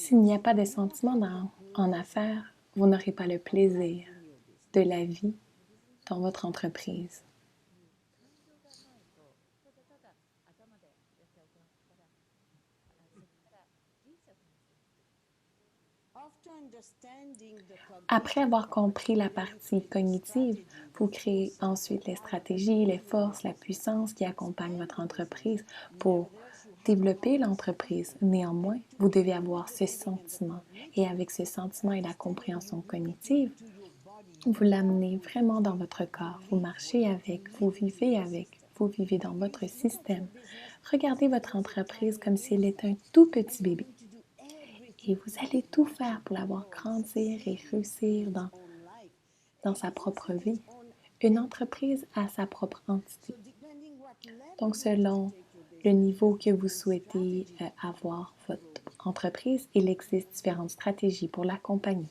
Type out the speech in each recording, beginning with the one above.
S'il n'y a pas de sentiment en affaires, vous n'aurez pas le plaisir de la vie dans votre entreprise. Après avoir compris la partie cognitive, vous créez ensuite les stratégies, les forces, la puissance qui accompagnent votre entreprise pour développer l'entreprise. Néanmoins, vous devez avoir ce sentiment. Et avec ce sentiment et la compréhension cognitive, vous l'amenez vraiment dans votre corps. Vous marchez avec, vous vivez dans votre système. Regardez votre entreprise comme si elle était un tout petit bébé. Et vous allez tout faire pour la voir grandir et réussir dans sa propre vie. Une entreprise a sa propre entité. Donc, selon le niveau que vous souhaitez avoir votre entreprise, il existe différentes stratégies pour l'accompagner.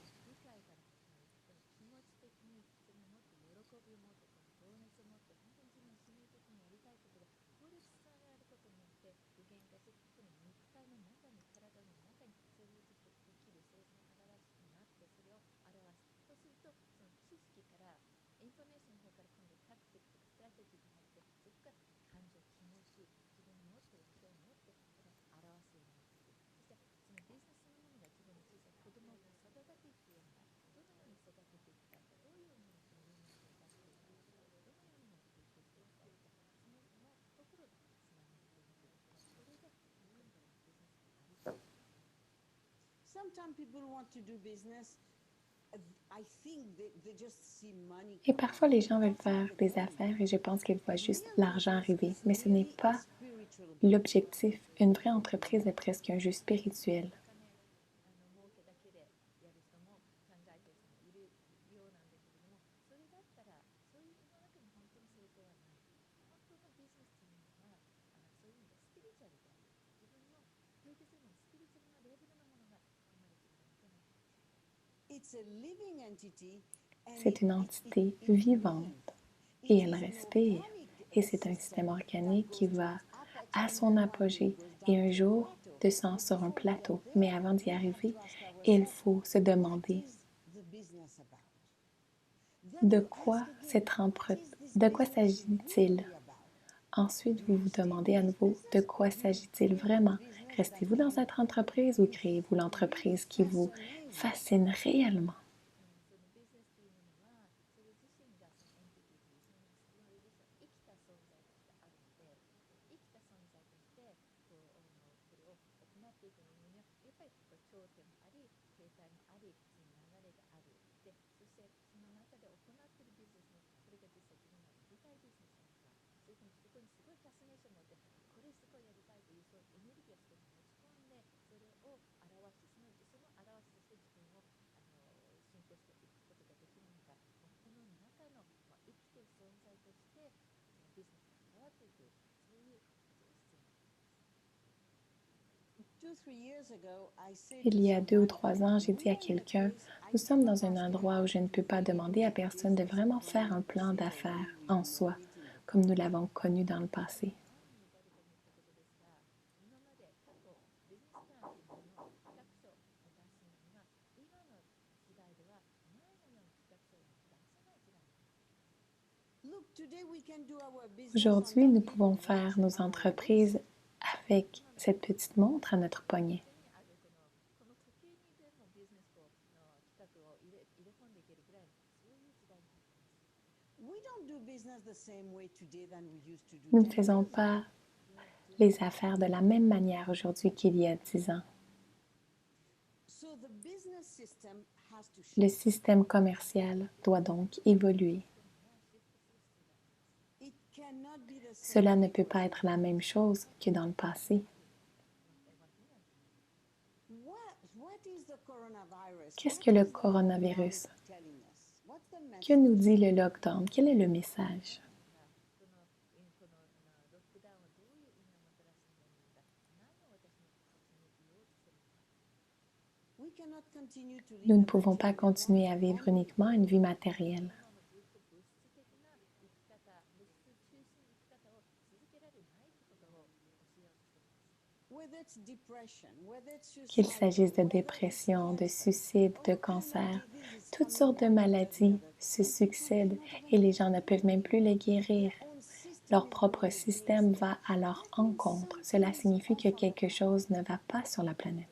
Et parfois, les gens veulent faire des affaires et je pense qu'ils voient juste l'argent arriver. Mais ce n'est pas l'objectif. Une vraie entreprise est presque un jeu spirituel. C'est une entité vivante et elle respire. Et c'est un système organique qui va à son apogée et un jour descend sur un plateau. Mais avant d'y arriver, il faut se demander de quoi s'agit-il? Ensuite, vous vous demandez à nouveau de quoi s'agit-il vraiment? Restez-vous dans cette entreprise ou créez-vous l'entreprise qui vous fascine réellement? Il y a 2 ou 3 ans, j'ai dit à quelqu'un, nous sommes dans un endroit où je ne peux pas demander à personne de vraiment faire un plan d'affaires en soi, comme nous l'avons connu dans le passé. Aujourd'hui, nous pouvons faire nos entreprises avec cette petite montre à notre poignet. Nous ne faisons pas les affaires de la même manière aujourd'hui qu'il y a 10 ans. Le système commercial doit donc évoluer. Cela ne peut pas être la même chose que dans le passé. Qu'est-ce que le coronavirus? Que nous dit le lockdown? Quel est le message? Nous ne pouvons pas continuer à vivre uniquement une vie matérielle. Qu'il s'agisse de dépression, de suicide, de cancer, toutes sortes de maladies se succèdent et les gens ne peuvent même plus les guérir. Leur propre système va à leur encontre. Cela signifie que quelque chose ne va pas sur la planète.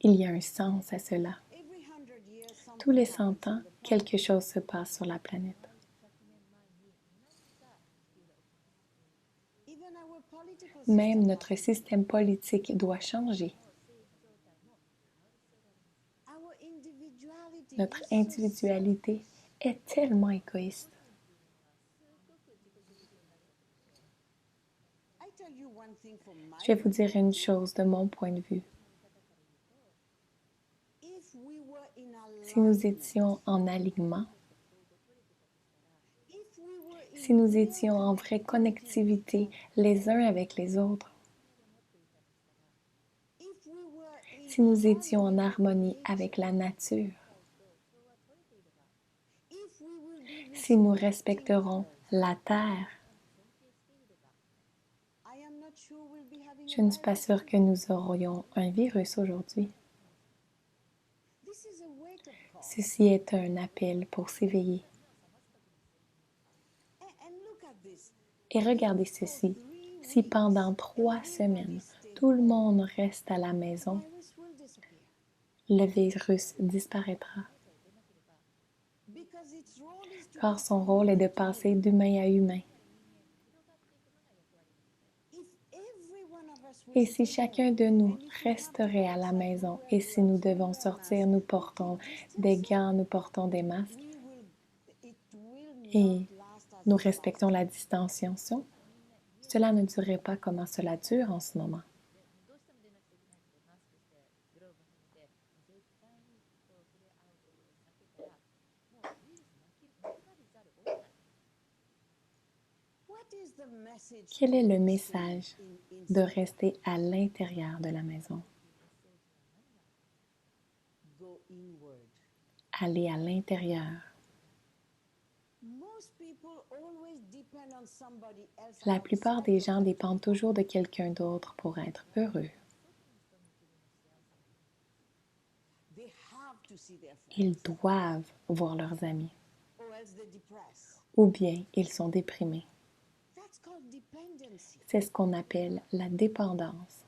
Il y a un sens à cela. Tous les 100 ans, quelque chose se passe sur la planète. Même notre système politique doit changer. Notre individualité est tellement égoïste. Je vais vous dire une chose de mon point de vue. Si nous étions en alignement, si nous étions en vraie connectivité les uns avec les autres, si nous étions en harmonie avec la nature, si nous respecterons la terre, je ne suis pas sûre que nous aurions un virus aujourd'hui. Ceci est un appel pour s'éveiller. Et regardez ceci, si pendant 3 semaines, tout le monde reste à la maison, le virus disparaîtra. Car son rôle est de passer d'humain à humain. Et si chacun de nous resterait à la maison et si nous devons sortir, nous portons des gants, nous portons des masques et nous respectons la distanciation, cela ne durerait pas comme cela dure en ce moment. Quel est le message de rester à l'intérieur de la maison? Aller à l'intérieur. La plupart des gens dépendent toujours de quelqu'un d'autre pour être heureux. Ils doivent voir leurs amis, ou bien ils sont déprimés. C'est ce qu'on appelle la dépendance.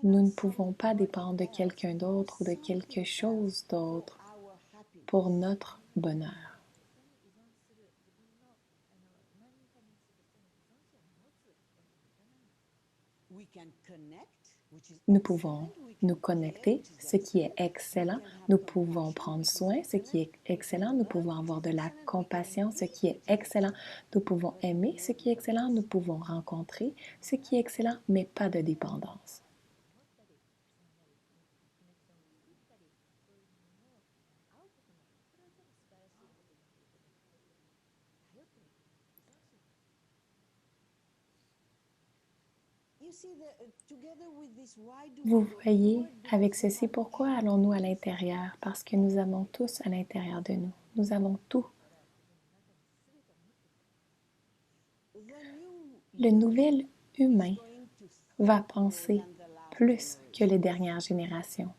Nous ne pouvons pas dépendre de quelqu'un d'autre ou de quelque chose d'autre pour notre bonheur. Nous pouvons nous connecter, ce qui est excellent. Nous pouvons prendre soin, ce qui est excellent. Nous pouvons avoir de la compassion, ce qui est excellent. Nous pouvons aimer, ce qui est excellent. Nous pouvons rencontrer, ce qui est excellent, mais pas de dépendance. Vous voyez, avec ceci, pourquoi allons-nous à l'intérieur? Parce que nous avons tous à l'intérieur de nous. Nous avons tout. Le nouvel humain va penser plus que les dernières générations.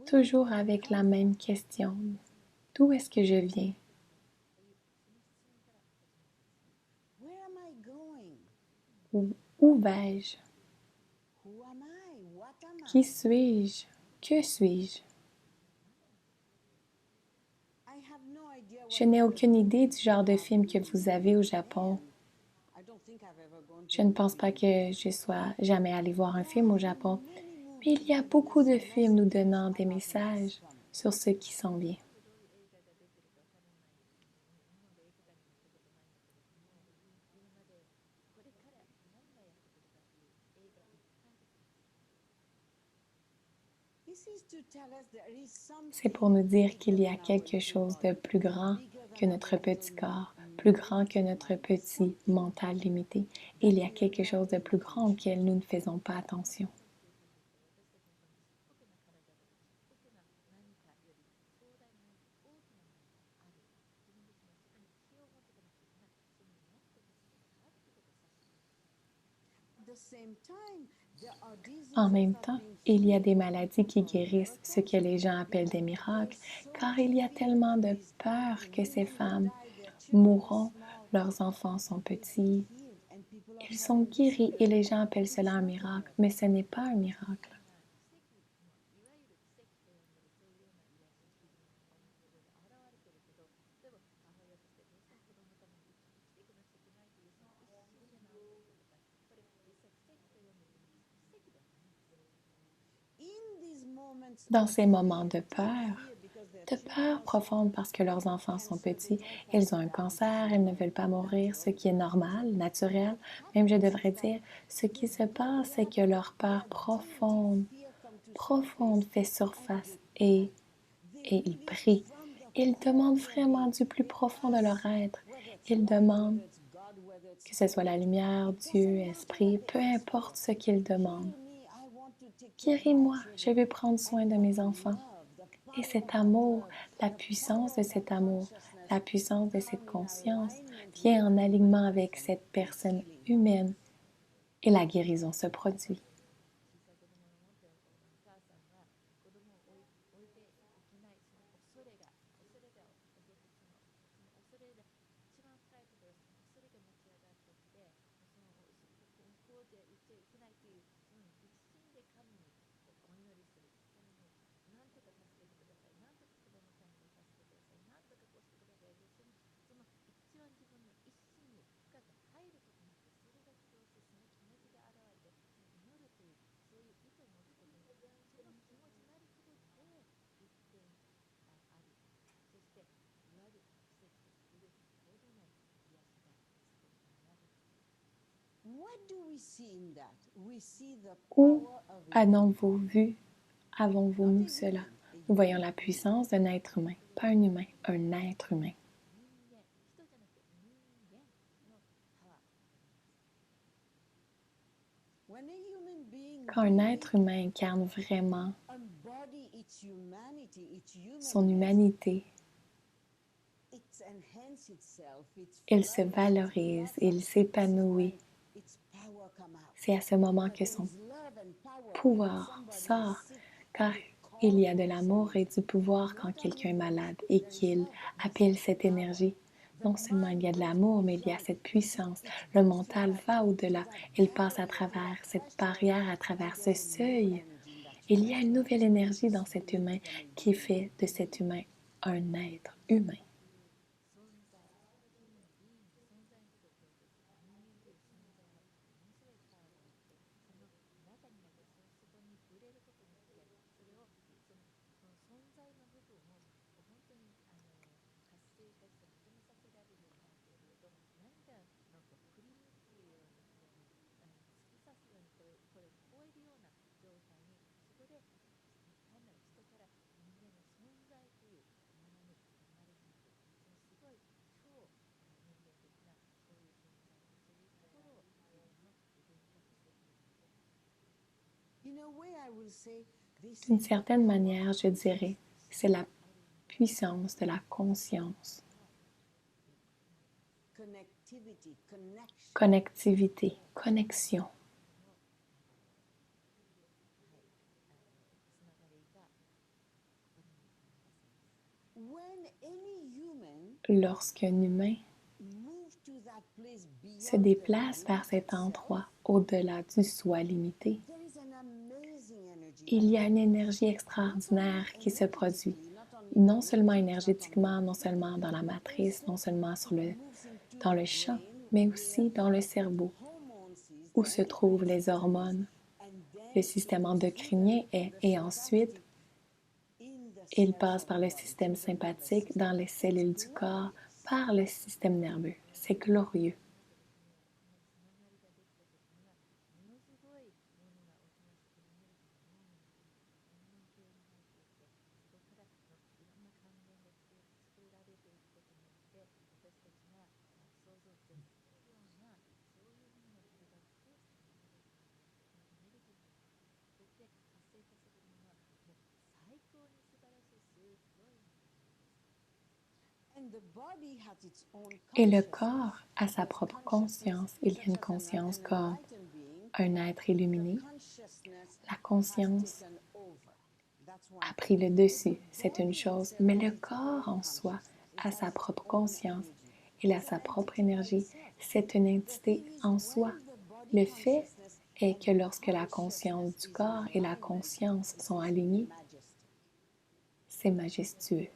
Toujours avec la même question. D'où est-ce que je viens? Où vais-je? Qui suis-je? Que suis-je? Je n'ai aucune idée du genre de film que vous avez au Japon. Je ne pense pas que je sois jamais allée voir un film au Japon, Mais il y a beaucoup de films nous donnant des messages sur ce qui s'en vient. C'est pour nous dire qu'il y a quelque chose de plus grand que notre petit corps, plus grand que notre petit mental limité. Et il y a quelque chose de plus grand auquel nous ne faisons pas attention. En même temps, il y a des maladies qui guérissent, ce que les gens appellent des miracles, car il y a tellement de peur que ces femmes mourront, leurs enfants sont petits, ils sont guéris et les gens appellent cela un miracle, mais ce n'est pas un miracle. Dans ces moments de peur profonde parce que leurs enfants sont petits, ils ont un cancer, ils ne veulent pas mourir, ce qui est normal, naturel, même je devrais dire, ce qui se passe, c'est que leur peur profonde fait surface et ils prient. Ils demandent vraiment du plus profond de leur être. Ils demandent que ce soit la lumière, Dieu, Esprit, peu importe ce qu'ils demandent. Guéris-moi, je veux prendre soin de mes enfants. Et cet amour, la puissance de cet amour, la puissance de cette conscience vient en alignement avec cette personne humaine et la guérison se produit. Où avons-vous cela? Nous voyons la puissance d'un être humain, pas un humain, un être humain. Quand un être humain incarne vraiment son humanité, il se valorise, il s'épanouit. C'est à ce moment que son pouvoir sort, car il y a de l'amour et du pouvoir quand quelqu'un est malade et qu'il appelle cette énergie. Non seulement il y a de l'amour, mais il y a cette puissance. Le mental va au-delà. Il passe à travers cette barrière, à travers ce seuil. Il y a une nouvelle énergie dans cet humain qui fait de cet humain un être humain. D'une certaine manière, je dirais, c'est la puissance de la conscience. Connectivité, connexion. Lorsqu'un humain se déplace vers cet endroit au-delà du soi limité, il y a une énergie extraordinaire qui se produit, non seulement énergétiquement, non seulement dans la matrice, non seulement dans le champ, mais aussi dans le cerveau, où se trouvent les hormones. le système endocrinien est, et ensuite, il passe par le système sympathique dans les cellules du corps, par le système nerveux. C'est glorieux. Et le corps a sa propre conscience. Il y a une conscience comme un être illuminé. La conscience a pris le dessus, c'est une chose, mais le corps en soi a sa propre conscience. Il a sa propre énergie. C'est une entité en soi. Le fait est que lorsque la conscience du corps et la conscience sont alignées, c'est majestueux.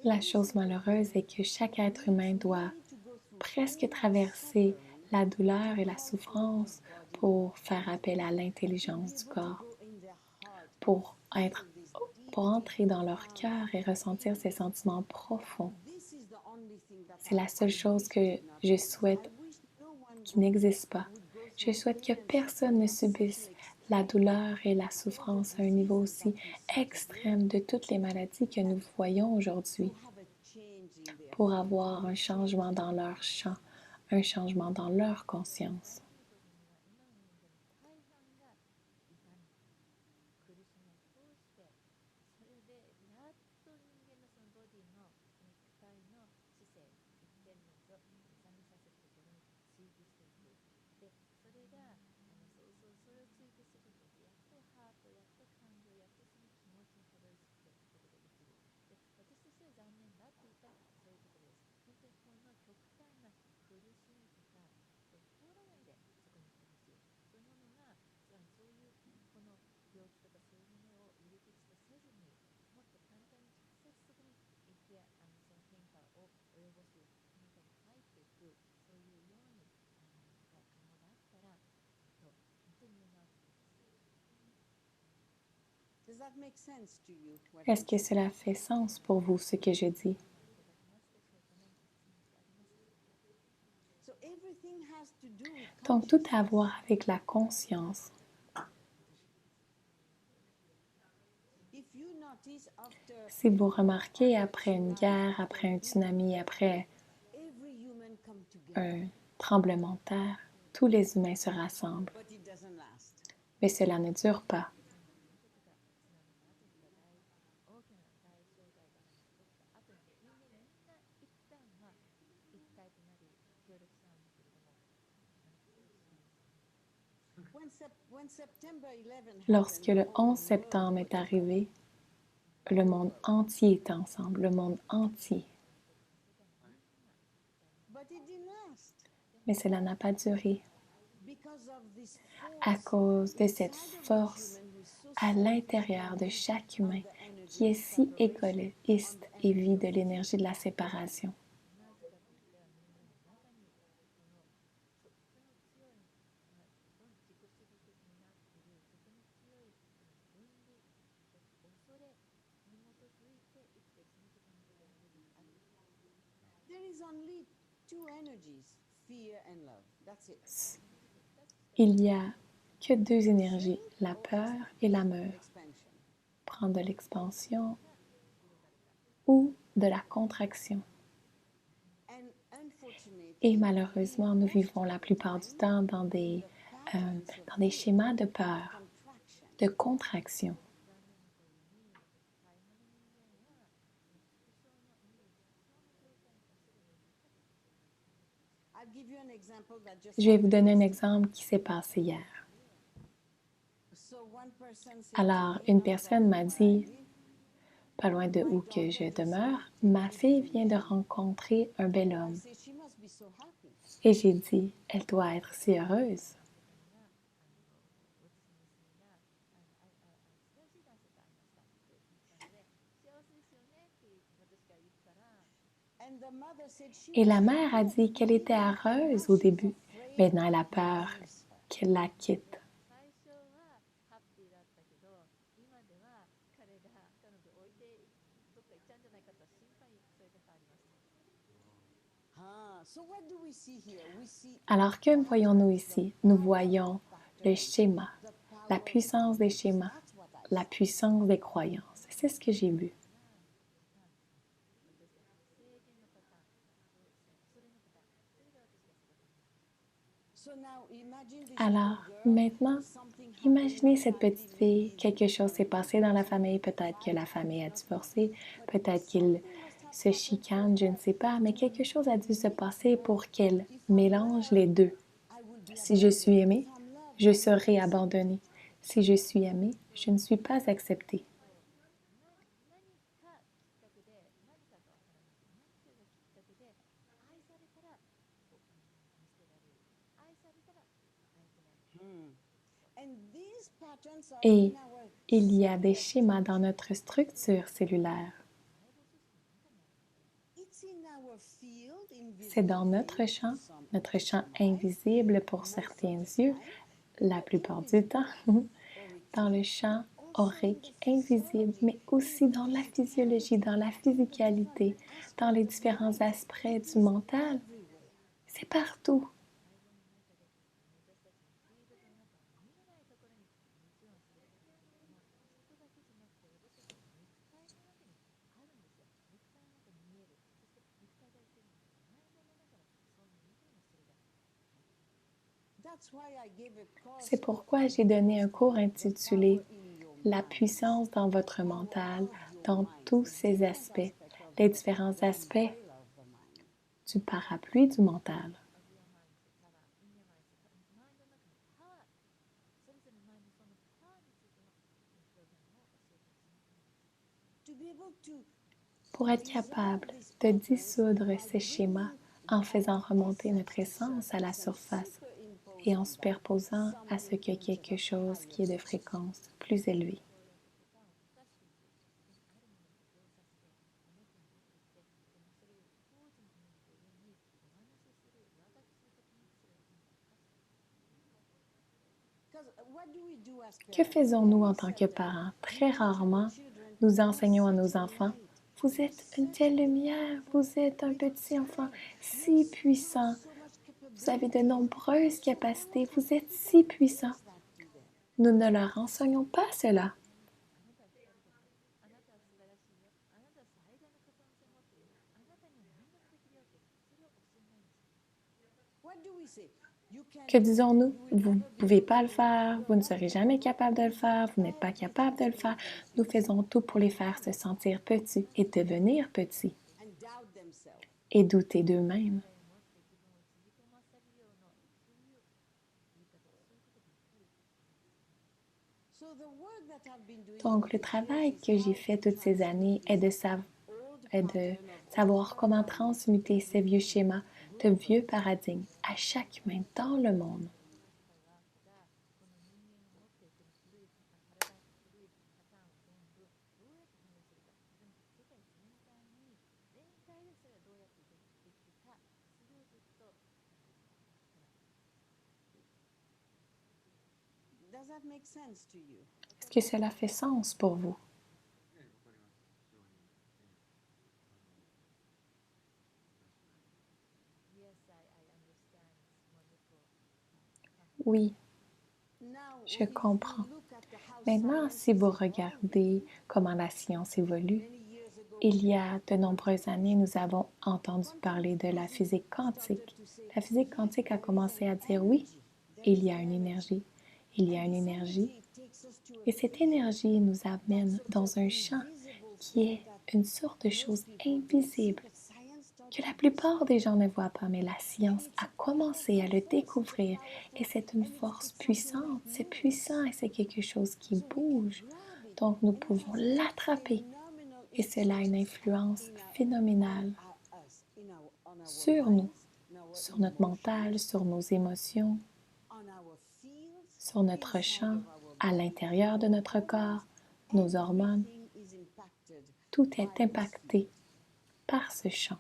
La chose malheureuse est que chaque être humain doit presque traverser la douleur et la souffrance pour faire appel à l'intelligence du corps, pour entrer dans leur cœur et ressentir ces sentiments profonds. C'est la seule chose que je souhaite qui n'existe pas. Je souhaite que personne ne subisse la douleur et la souffrance à un niveau aussi extrême de toutes les maladies que nous voyons aujourd'hui, pour avoir un changement dans leur champ, un changement dans leur conscience. Est-ce que cela fait sens pour vous, ce que je dis? Donc, tout a à voir avec la conscience. Si vous remarquez, après une guerre, après un tsunami, après un tremblement de terre, tous les humains se rassemblent. Mais cela ne dure pas. Lorsque le 11 septembre est arrivé, le monde entier était ensemble, le monde entier. Mais cela n'a pas duré à cause de cette force à l'intérieur de chaque humain qui est si égoïste et vit de l'énergie de la séparation. Il n'y a que deux énergies, la peur et l'amour. Prendre de l'expansion ou de la contraction. Et malheureusement, nous vivons la plupart du temps dans des schémas de peur, de contraction. Je vais vous donner un exemple qui s'est passé hier. Alors, une personne m'a dit, pas loin de où que je demeure, ma fille vient de rencontrer un bel homme. Et j'ai dit, elle doit être si heureuse. Et la mère a dit qu'elle était heureuse au début. Maintenant, elle a peur qu'elle la quitte. Alors que voyons-nous ici? Nous voyons le schéma, la puissance des schémas, la puissance des croyances. C'est ce que j'ai vu. Alors, maintenant, imaginez cette petite fille, quelque chose s'est passé dans la famille, peut-être que la famille a divorcé, peut-être qu'ils se chicanent, je ne sais pas, mais quelque chose a dû se passer pour qu'elle mélange les deux. Si je suis aimée, je serai abandonnée. Si je suis aimée, je ne suis pas acceptée. Et il y a des schémas dans notre structure cellulaire. C'est dans notre champ invisible pour certains yeux, la plupart du temps, dans le champ aurique invisible, mais aussi dans la physiologie, dans la physicalité, dans les différents aspects du mental. C'est partout. C'est pourquoi j'ai donné un cours intitulé La puissance dans votre mental, dans tous ses aspects, les différents aspects du parapluie du mental. Pour être capable de dissoudre ces schémas en faisant remonter notre essence à la surface et en superposant à ce que quelque chose qui est de fréquence plus élevée. Que faisons-nous en tant que parents? Très rarement, nous enseignons à nos enfants, vous êtes une telle lumière, vous êtes un petit enfant si puissant, vous avez de nombreuses capacités, vous êtes si puissant. Nous ne leur enseignons pas cela. Que disons-nous? Vous ne pouvez pas le faire, vous ne serez jamais capable de le faire, vous n'êtes pas capable de le faire. Nous faisons tout pour les faire se sentir petits et devenir petits et douter d'eux-mêmes. Donc, le travail que j'ai fait toutes ces années est de savoir comment transmuter ces vieux schémas, de vieux paradigmes à chaque main dans le monde. Est-ce que cela fait sens pour vous? Oui, je comprends. Maintenant, si vous regardez comment la science évolue, il y a de nombreuses années, nous avons entendu parler de la physique quantique. La physique quantique a commencé à dire oui, il y a une énergie, il y a une énergie, et cette énergie nous amène dans un champ qui est une sorte de chose invisible. que la plupart des gens ne voient pas, mais la science a commencé à le découvrir et c'est une force puissante, c'est puissant et c'est quelque chose qui bouge. Donc nous pouvons l'attraper et cela a une influence phénoménale sur nous, sur notre mental, sur nos émotions, sur notre champ, à l'intérieur de notre corps, nos hormones. Tout est impacté par ce champ.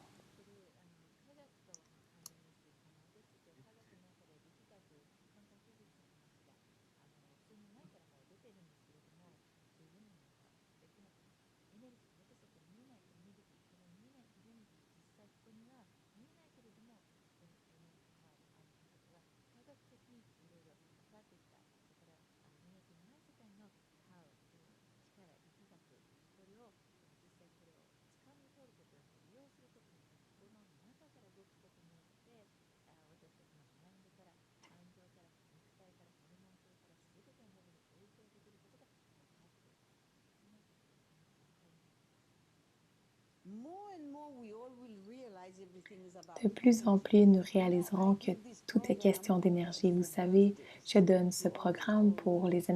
De plus en plus, nous réaliserons que tout est question d'énergie. Vous savez, je donne ce programme pour les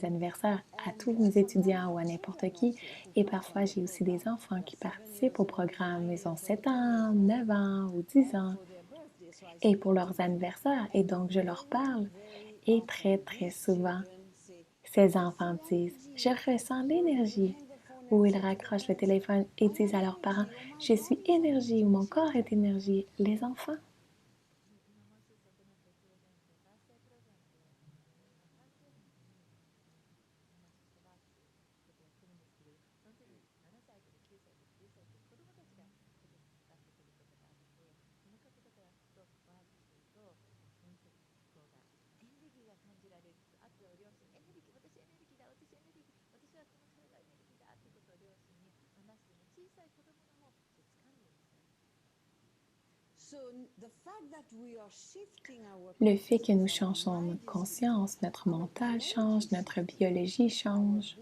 anniversaires à tous mes étudiants ou à n'importe qui. Et parfois, j'ai aussi des enfants qui participent au programme. Ils ont 7 ans, 9 ans ou 10 ans. Et pour leurs anniversaires. Et donc, je leur parle. Et très, très souvent, ces enfants disent, je ressens l'énergie. Ou ils raccrochent le téléphone et disent à leurs parents, je suis énergie ou mon corps est énergie. Les enfants. Le fait que nous changeons notre conscience, notre mental change, notre biologie change,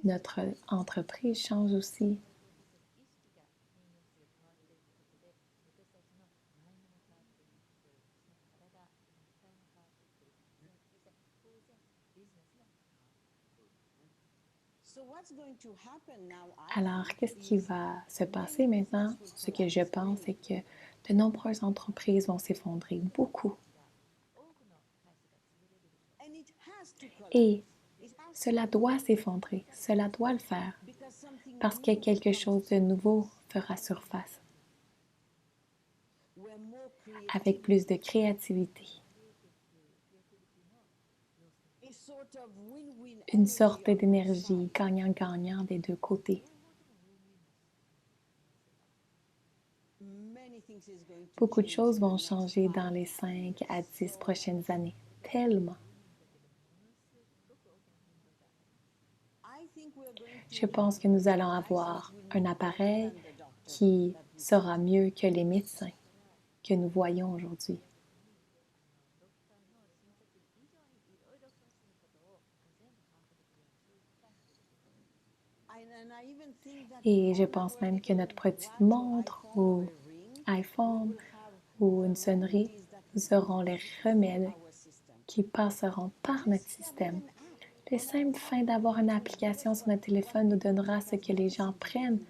notre entreprise change aussi. Alors, qu'est-ce qui va se passer maintenant? Ce que je pense, c'est que de nombreuses entreprises vont s'effondrer, beaucoup. Et cela doit s'effondrer, cela doit le faire, parce que quelque chose de nouveau fera surface, avec plus de créativité. Une sorte d'énergie gagnant-gagnant des deux côtés. Beaucoup de choses vont changer dans les 5 à 10 prochaines années. Tellement. Je pense que nous allons avoir un appareil qui sera mieux que les médecins que nous voyons aujourd'hui. Et je pense même que notre petite montre ou iPhone ou une sonnerie, nous aurons les remèdes qui passeront par notre système. Le simple fait d'avoir une application sur notre téléphone nous donnera ce que les gens prennent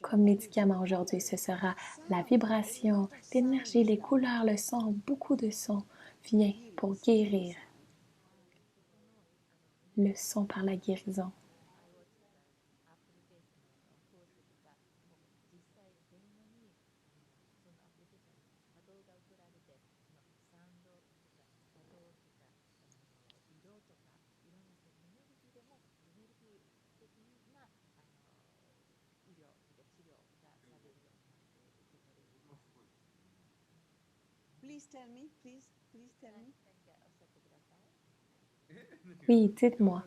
comme médicament aujourd'hui. Ce sera la vibration, l'énergie, les couleurs, le son, beaucoup de sons vient pour guérir. Le son par la guérison. Oui, dites-moi.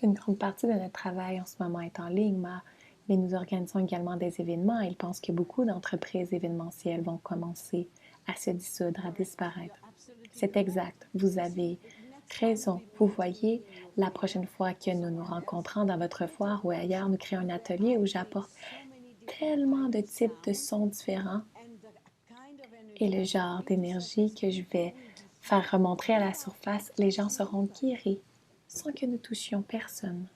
Une grande partie de notre travail en ce moment est en ligne, mais nous organisons également des événements et je pense que beaucoup d'entreprises événementielles vont commencer à se dissoudre, à disparaître. C'est exact, vous avez raison. Vous voyez, la prochaine fois que nous nous rencontrons dans votre foire ou ailleurs, nous créons un atelier où j'apporte tellement de types de sons différents et le genre d'énergie que je vais faire remonter à la surface, les gens seront guéris sans que nous touchions personne.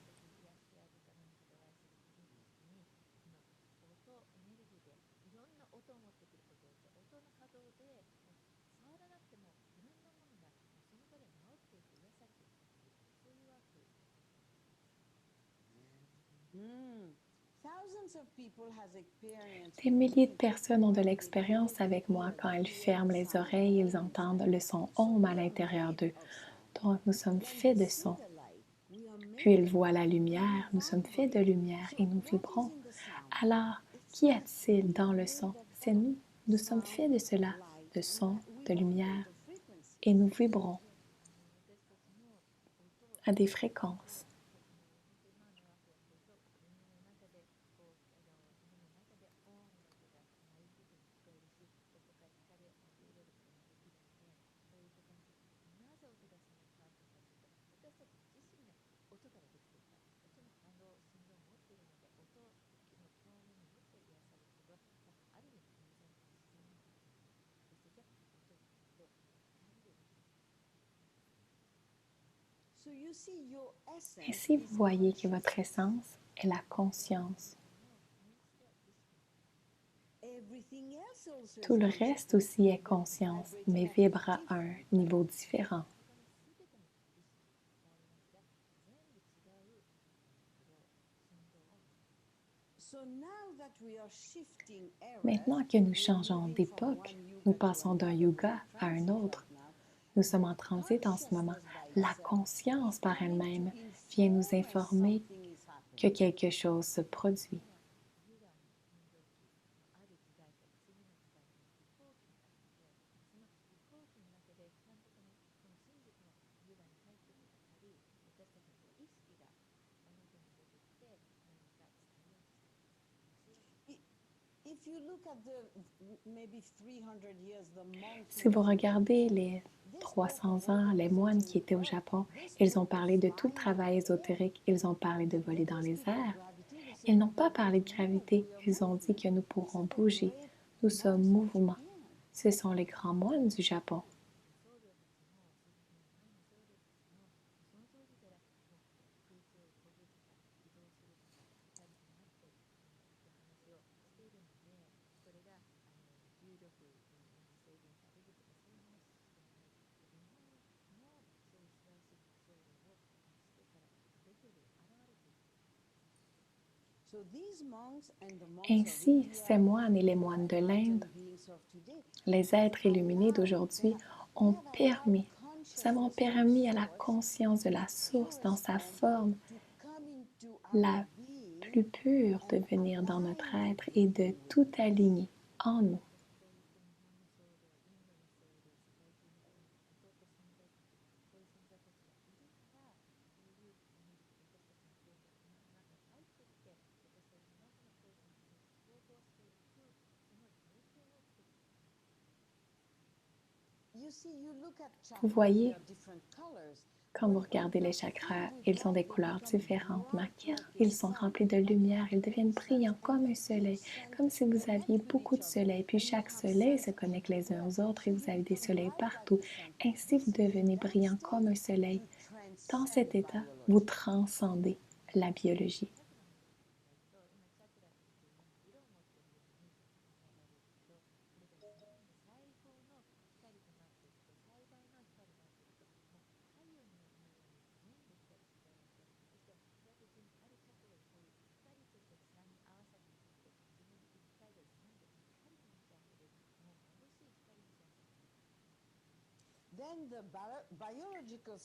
Des milliers de personnes ont de l'expérience avec moi. Quand elles ferment les oreilles, ils entendent le son home à l'intérieur d'eux. Donc, nous sommes faits de son. Puis ils voient la lumière, nous sommes faits de lumière et nous vibrons. Alors, qu'y a-t-il dans le son? C'est nous. Nous sommes faits de cela, de son, de lumière, et nous vibrons à des fréquences. Ainsi, vous voyez que votre essence est la conscience. Tout le reste aussi est conscience, mais vibre à un niveau différent. Maintenant que nous changeons d'époque, nous passons d'un yuga à un autre. Nous sommes en transit en ce moment. La conscience par elle-même vient nous informer que quelque chose se produit. Si vous regardez les 300 ans, les moines qui étaient au Japon, ils ont parlé de tout le travail ésotérique, ils ont parlé de voler dans les airs. Ils n'ont pas parlé de gravité, ils ont dit que nous pourrons bouger. Nous sommes mouvement. Ce sont les grands moines du Japon. Ainsi, ces moines et les moines de l'Inde, les êtres illuminés d'aujourd'hui, ont permis, nous avons permis à la conscience de la source dans sa forme la plus pure de venir dans notre être et de tout aligner en nous. Vous voyez, quand vous regardez les chakras, ils ont des couleurs différentes, mais quand ils sont remplis de lumière, ils deviennent brillants comme un soleil, comme si vous aviez beaucoup de soleil, puis chaque soleil se connecte les uns aux autres et vous avez des soleils partout. Ainsi, vous devenez brillant comme un soleil. Dans cet état, vous transcendez la biologie.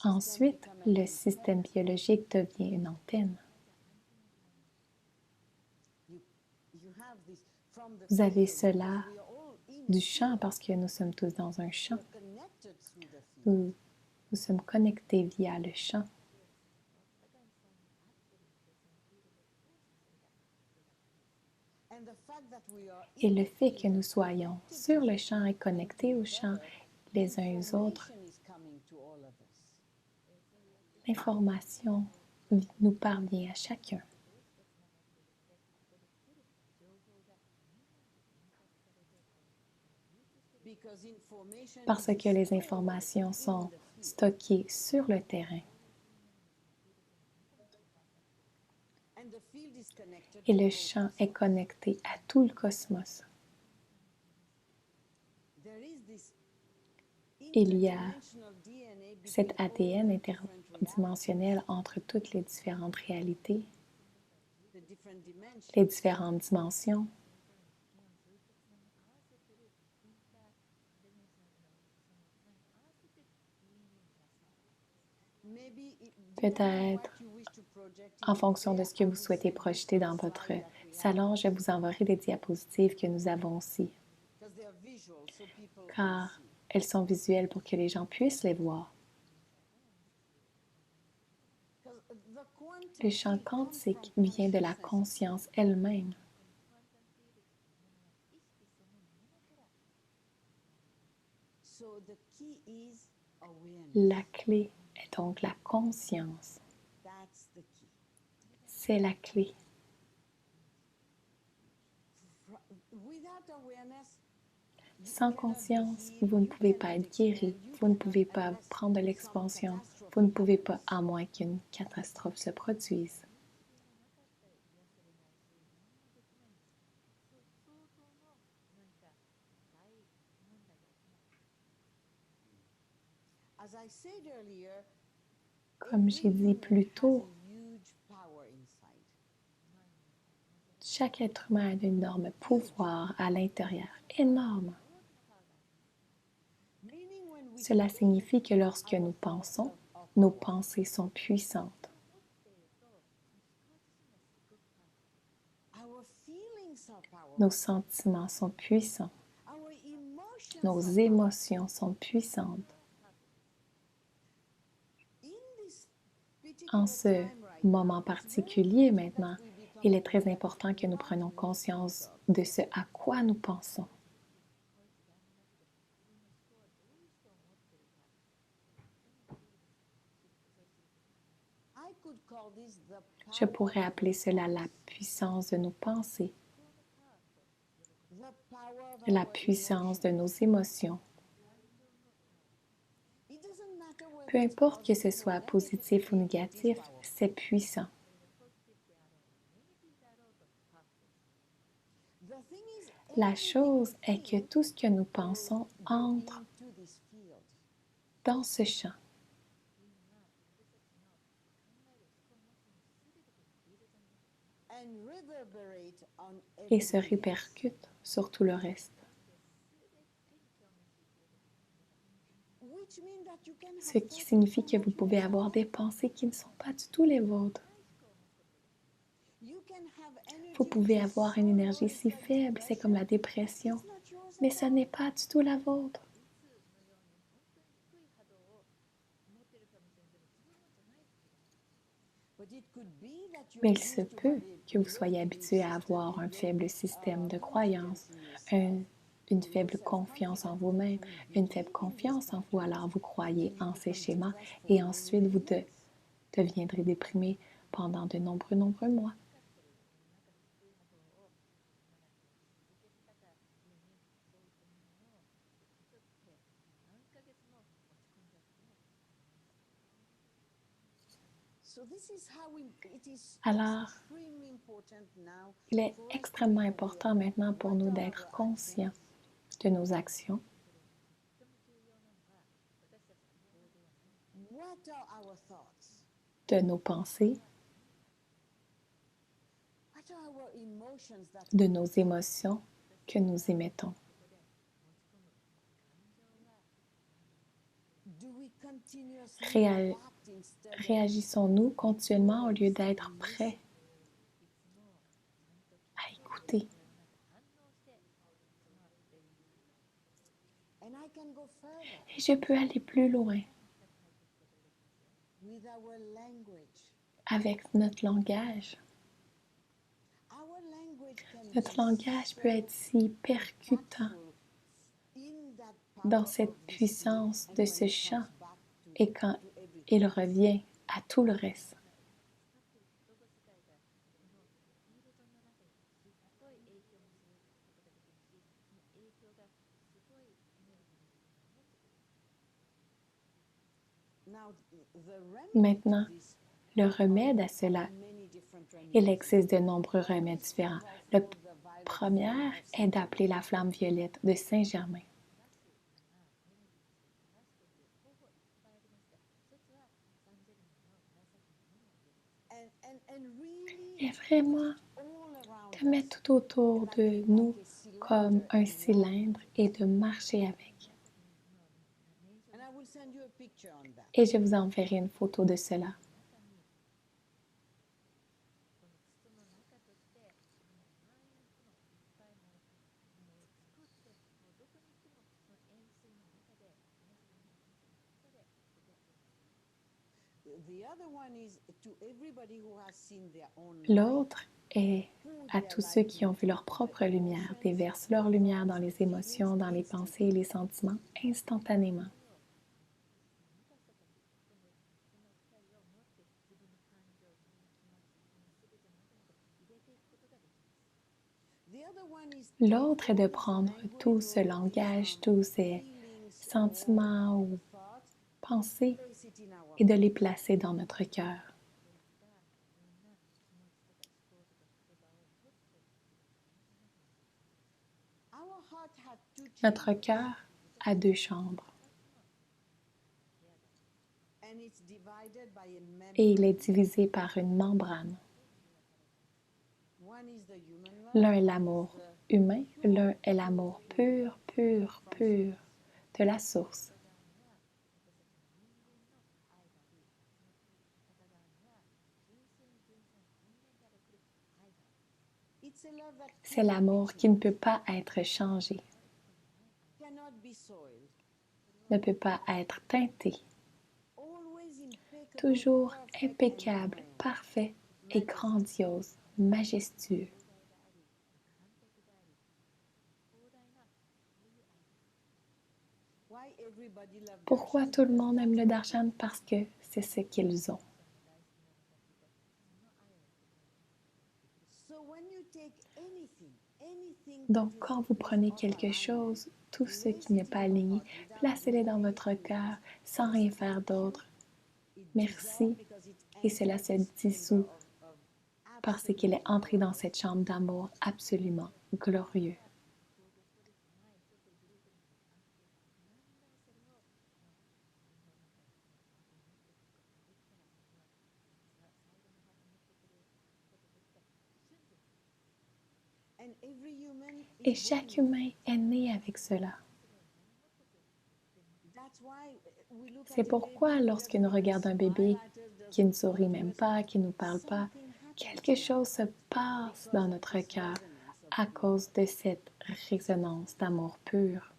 Ensuite, le système biologique devient une antenne. Vous avez cela du champ parce que nous sommes tous dans un champ. Nous sommes connectés via le champ. Et le fait que nous soyons sur le champ et connectés au champ les uns aux autres, l'information nous parvient à chacun. Parce que les informations sont stockées sur le terrain. Et le champ est connecté à tout le cosmos. Il y a cet ADN interdimensionnel entre toutes les différentes réalités, les différentes dimensions. Peut-être, en fonction de ce que vous souhaitez projeter dans votre salon, je vous enverrai des diapositives que nous avons aussi, car elles sont visuelles pour que les gens puissent les voir. Le champ quantique vient de la conscience elle-même. La clé est donc la conscience. C'est la clé. Sans conscience, vous ne pouvez pas être guéri, vous ne pouvez pas prendre de l'expansion, vous ne pouvez pas, à moins qu'une catastrophe se produise. Comme j'ai dit plus tôt, chaque être humain a un énorme pouvoir à l'intérieur, énorme. Cela signifie que lorsque nous pensons, nos pensées sont puissantes. Nos sentiments sont puissants. Nos émotions sont puissantes. En ce moment particulier maintenant, il est très important que nous prenions conscience de ce à quoi nous pensons. Je pourrais appeler cela la puissance de nos pensées, la puissance de nos émotions. Peu importe que ce soit positif ou négatif, c'est puissant. La chose est que tout ce que nous pensons entre dans ce champ et se répercute sur tout le reste. Ce qui signifie que vous pouvez avoir des pensées qui ne sont pas du tout les vôtres. Vous pouvez avoir une énergie si faible, c'est comme la dépression, mais ce n'est pas du tout la vôtre. Mais il se peut que vous soyez habitué à avoir un faible système de croyance, une faible confiance en vous-même, une faible confiance en vous, alors vous croyez en ces schémas et ensuite vous deviendrez déprimé pendant de nombreux mois. Alors, il est extrêmement important maintenant pour nous d'être conscients de nos actions, de nos pensées, de nos émotions que nous émettons. Réagissons-nous continuellement au lieu d'être prêts à écouter? Et je peux aller plus loin avec notre langage. Notre langage peut être si percutant dans cette puissance de ce chant et quand il revient à tout le reste. Maintenant, le remède à cela, il existe de nombreux remèdes différents. Le premier est d'appeler la flamme violette de Saint-Germain. Et vraiment, de mettre tout autour de nous comme un cylindre et de marcher avec. Et je vous enverrai une photo de cela. L'autre est à tous ceux qui ont vu leur propre lumière, déverse leur lumière dans les émotions, dans les pensées et les sentiments instantanément. L'autre est de prendre tout ce langage, tous ces sentiments ou pensées et de les placer dans notre cœur. Notre cœur a deux chambres et il est divisé par une membrane. L'un est l'amour humain, l'un est l'amour pur, pur, pur de la source. C'est l'amour qui ne peut pas être changé, ne peut pas être teinté, toujours impeccable, parfait et grandiose, majestueux. Pourquoi tout le monde aime le darshan? Parce que c'est ce qu'ils ont. Donc, quand vous prenez quelque chose, tout ce qui n'est pas aligné, placez-le dans votre cœur sans rien faire d'autre. Merci. Et cela se dissout parce qu'il est entré dans cette chambre d'amour absolument glorieux. Et chaque humain est né avec cela. C'est pourquoi lorsque nous regardons un bébé qui ne sourit même pas, qui ne nous parle pas, quelque chose se passe dans notre cœur à cause de cette résonance d'amour pur.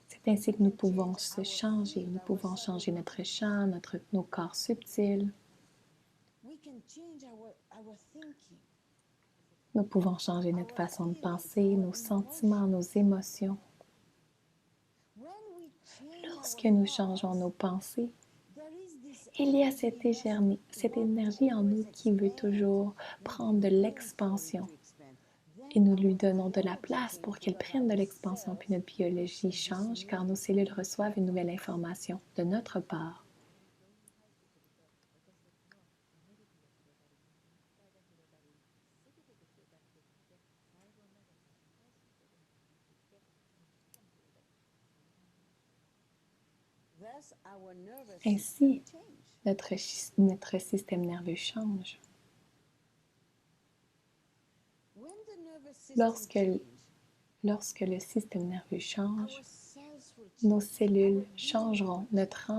C'est ainsi que nous pouvons se changer, nous pouvons changer notre chant, nos corps subtils. Nous pouvons changer notre façon de penser, nos sentiments, nos émotions. Lorsque nous changeons nos pensées, il y a cette énergie en nous qui veut toujours prendre de l'expansion. Et nous lui donnons de la place pour qu'elle prenne de l'expansion, puis notre biologie change car nos cellules reçoivent une nouvelle information de notre part. Ainsi, notre système nerveux change. Lorsque le système nerveux change, nos cellules changeront, notre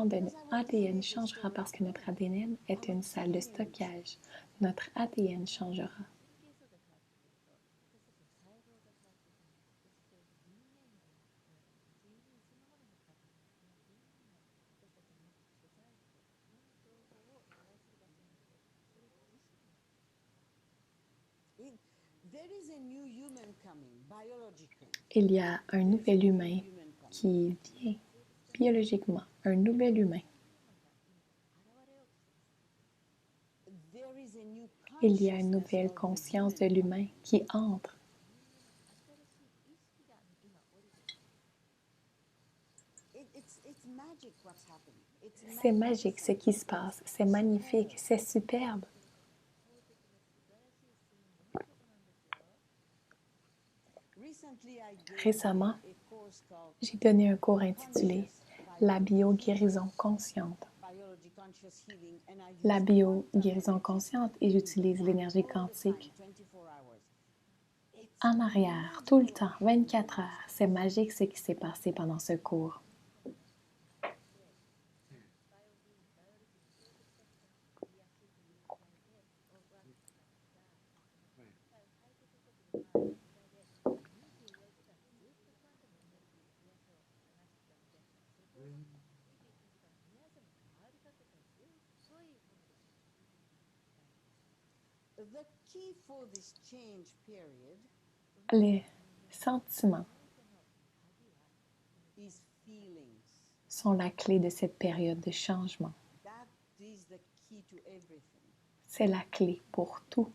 ADN changera parce que notre ADN est une salle de stockage. notre ADN changera. Il y a un nouvel humain qui vient biologiquement, un nouvel humain. Il y a une nouvelle conscience de l'humain qui entre. C'est magique ce qui se passe, c'est magnifique, c'est superbe. Récemment, j'ai donné un cours intitulé La bio-guérison consciente. La bio-guérison consciente, et j'utilise l'énergie quantique en arrière, tout le temps, 24 heures. C'est magique ce qui s'est passé pendant ce cours. Les sentiments sont la clé de cette période de changement. C'est la clé pour tout.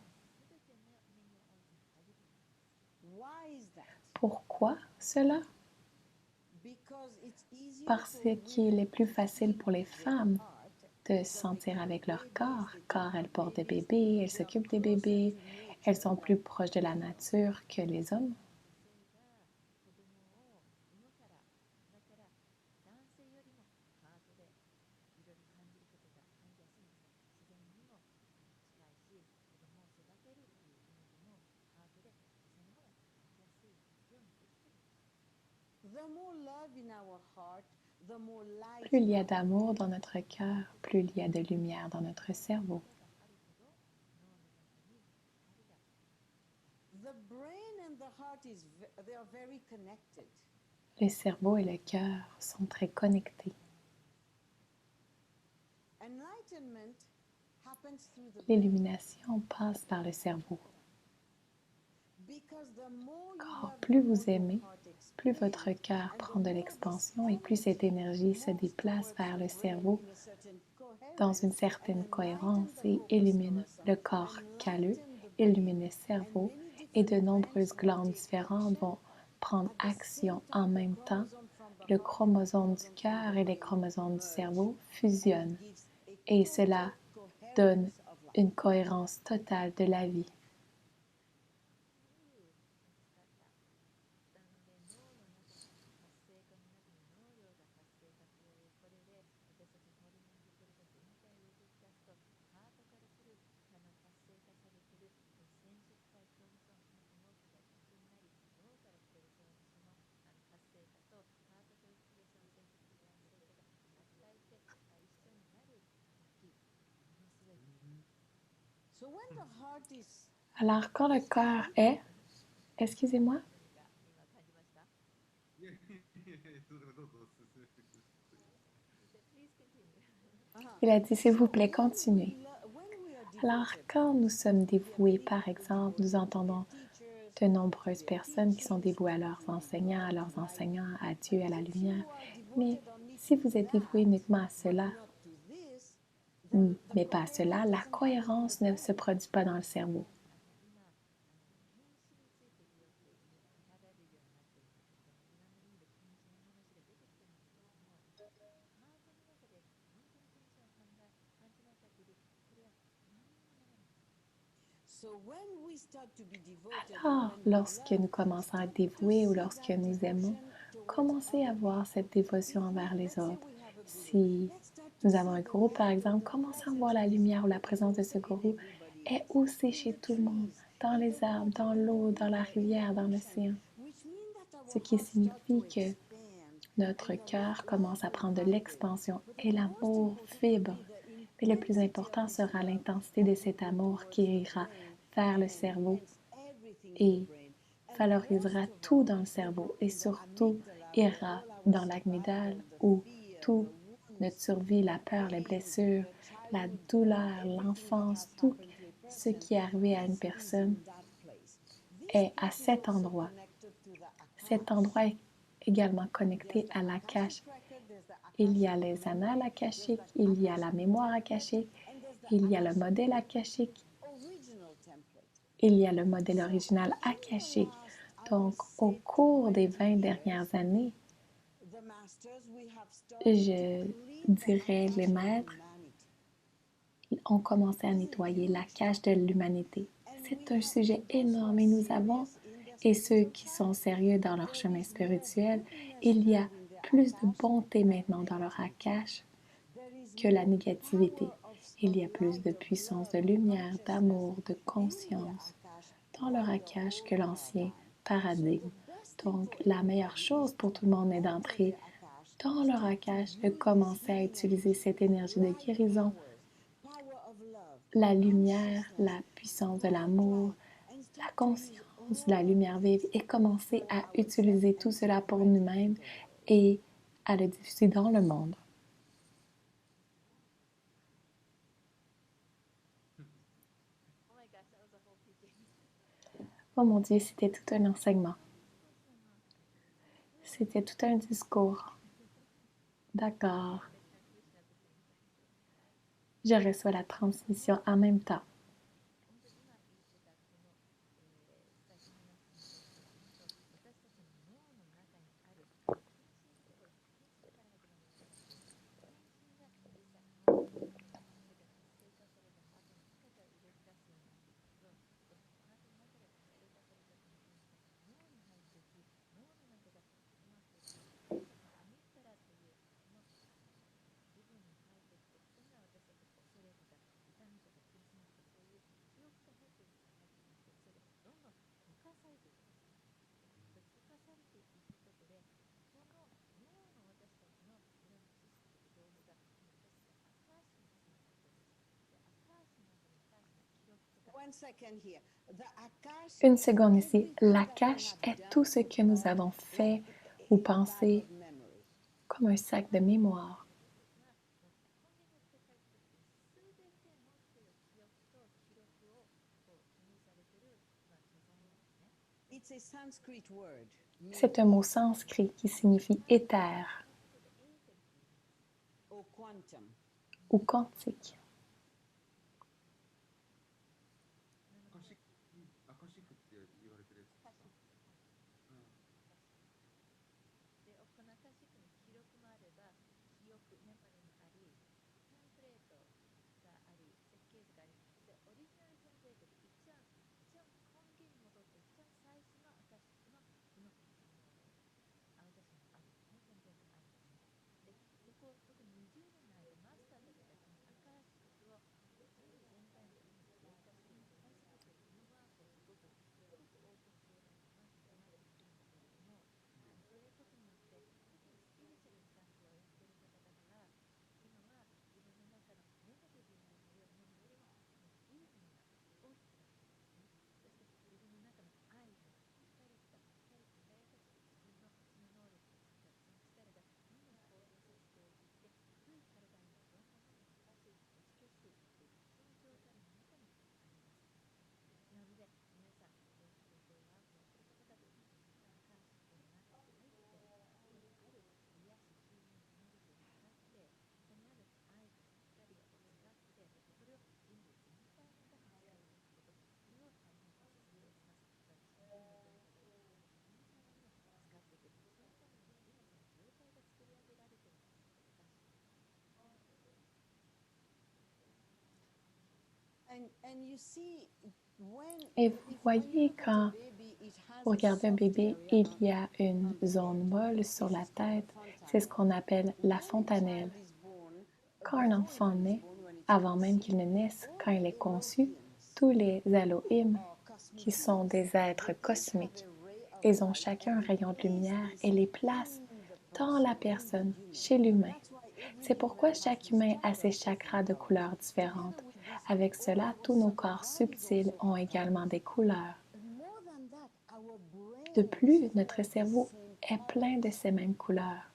Pourquoi cela? Parce qu'il est plus facile pour les femmes de se sentir avec leur corps, car elles portent des bébés, elles s'occupent des bébés, elles sont plus proches de la nature que les hommes. Plus il y a d'amour dans notre cœur, plus il y a de lumière dans notre cerveau. Le cerveau et le cœur sont très connectés. L'illumination passe par le cerveau. Car plus vous aimez, plus votre cœur prend de l'expansion et plus cette énergie se déplace vers le cerveau dans une certaine cohérence et illumine le corps calleux, illumine le cerveau et de nombreuses glandes différentes vont prendre action en même temps. Le chromosome du cœur et les chromosomes du cerveau fusionnent et cela donne une cohérence totale de la vie. Alors, quand le cœur est, excusez-moi, il a dit, s'il vous plaît, continuez. Alors, quand nous sommes dévoués, par exemple, nous entendons de nombreuses personnes qui sont dévouées à leurs enseignants, à Dieu, à la lumière. Mais si vous êtes dévoué uniquement à cela, mais pas à cela, la cohérence ne se produit pas dans le cerveau. Alors, lorsque nous commençons à être dévoués ou lorsque nous aimons, commencez à voir cette dévotion envers les autres. Si nous avons un gourou, par exemple, commencez à voir la lumière ou la présence de ce gourou est aussi chez tout le monde, dans les arbres, dans l'eau, dans la rivière, dans l'océan. Ce qui signifie que notre cœur commence à prendre de l'expansion et l'amour vibre. Mais le plus important sera l'intensité de cet amour qui ira vers le cerveau et valorisera tout dans le cerveau et surtout ira dans l'amygdale où tout notre survie, la peur, les blessures, la douleur, l'enfance, tout ce qui est arrivé à une personne est à cet endroit. Cet endroit est également connecté à l'Akasha. Il y a les annales akashiques, il y a la mémoire akashique, il y a le modèle akashique, il y a le modèle original akashique. Donc, au cours des 20 dernières années, je dirais les maîtres ont commencé à nettoyer la cache de l'humanité. C'est un sujet énorme et nous avons, et ceux qui sont sérieux dans leur chemin spirituel, il y a plus de bonté maintenant dans leur cache que la négativité. Il y a plus de puissance, de lumière, d'amour, de conscience dans leur cache que l'ancien paradigme. Donc, la meilleure chose pour tout le monde est d'entrer dans leur cache, de commencer à utiliser cette énergie de guérison, la lumière, la puissance de l'amour, la conscience, la lumière vive et commencer à utiliser tout cela pour nous-mêmes et à le diffuser dans le monde. Oh mon Dieu, c'était tout un enseignement. C'était tout un discours. D'accord. Je reçois la transmission en même temps. Une seconde ici. La cache est tout ce que nous avons fait ou pensé comme un sac de mémoire. C'est un mot sanskrit qui signifie éther ou quantique. Et vous voyez, quand vous regardez un bébé, il y a une zone molle sur la tête. C'est ce qu'on appelle la fontanelle. Quand un enfant naît, avant même qu'il ne naisse, quand il est conçu, tous les Elohim, qui sont des êtres cosmiques, ils ont chacun un rayon de lumière et les placent dans la personne, chez l'humain. C'est pourquoi chaque humain a ses chakras de couleurs différentes. Avec cela, tous nos corps subtils ont également des couleurs. De plus, notre cerveau est plein de ces mêmes couleurs.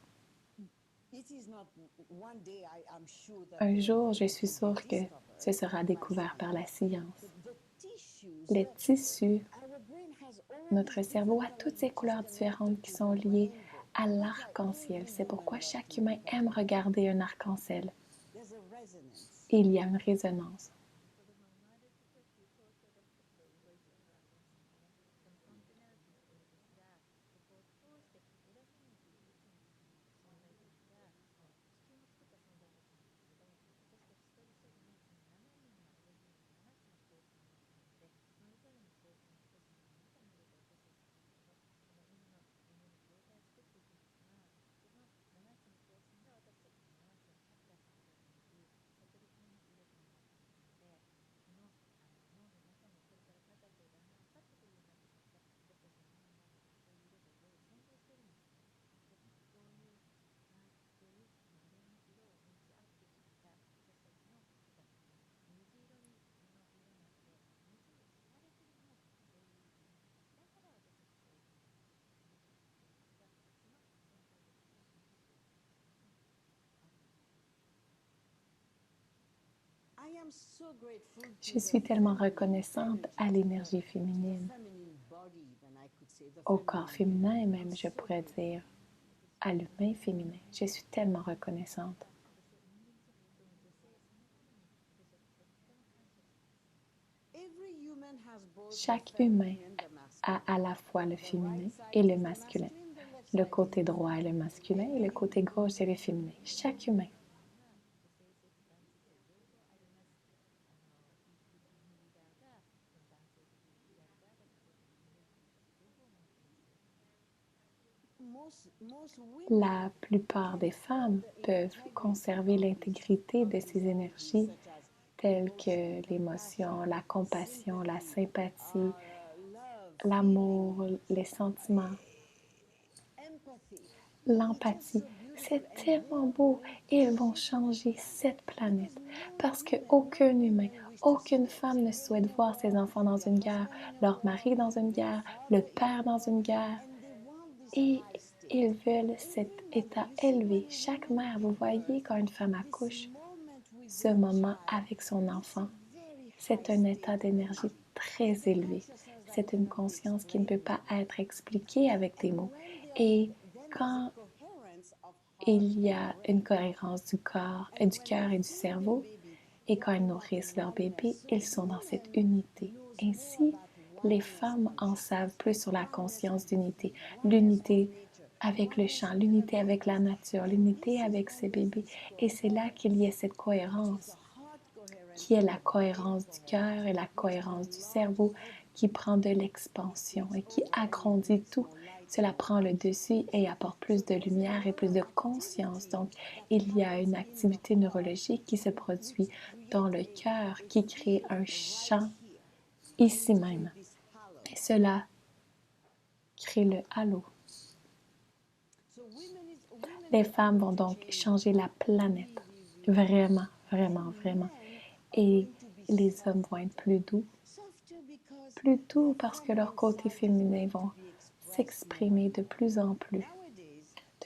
Un jour, je suis sûre que ce sera découvert par la science. Les tissus, notre cerveau a toutes ces couleurs différentes qui sont liées à l'arc-en-ciel. C'est pourquoi chaque humain aime regarder un arc-en-ciel. Et il y a une résonance. Je suis tellement reconnaissante à l'énergie féminine, au corps féminin même, je pourrais dire, à l'humain féminin. Je suis tellement reconnaissante. Chaque humain a à la fois le féminin et le masculin, le côté droit est le masculin et le côté gauche est le féminin. Chaque humain. La plupart des femmes peuvent conserver l'intégrité de ces énergies telles que l'émotion, la compassion, la sympathie, l'amour, les sentiments, l'empathie. C'est tellement beau et ils vont changer cette planète parce qu'aucun humain, aucune femme ne souhaite voir ses enfants dans une guerre, leur mari dans une guerre, le père dans une guerre. Et ils veulent cet état élevé. Chaque mère, vous voyez, quand une femme accouche, ce moment avec son enfant, c'est un état d'énergie très élevé. C'est une conscience qui ne peut pas être expliquée avec des mots. Et quand il y a une cohérence du corps, du cœur et du cerveau, et quand elles nourrissent leur bébé, ils sont dans cette unité. Ainsi, les femmes en savent plus sur la conscience d'unité, l'unité avec le champ, l'unité avec la nature, l'unité avec ses bébés. Et c'est là qu'il y a cette cohérence, qui est la cohérence du cœur et la cohérence du cerveau, qui prend de l'expansion et qui agrandit tout. Cela prend le dessus et apporte plus de lumière et plus de conscience. Donc, il y a une activité neurologique qui se produit dans le cœur, qui crée un champ ici même. Et cela crée le halo. Les femmes vont donc changer la planète. Vraiment, vraiment, vraiment. Et les hommes vont être plus doux parce que leur côté féminin vont s'exprimer de plus en plus.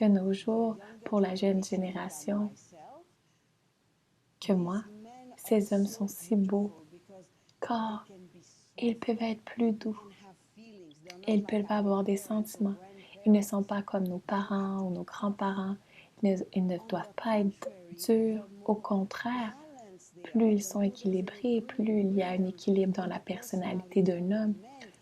De nos jours, pour la jeune génération que moi, ces hommes sont si beaux car ils peuvent être plus doux. Ils peuvent avoir des sentiments. Ils ne sont pas comme nos parents ou nos grands-parents. Ils ne doivent pas être durs. Au contraire, plus ils sont équilibrés, plus il y a un équilibre dans la personnalité d'un homme,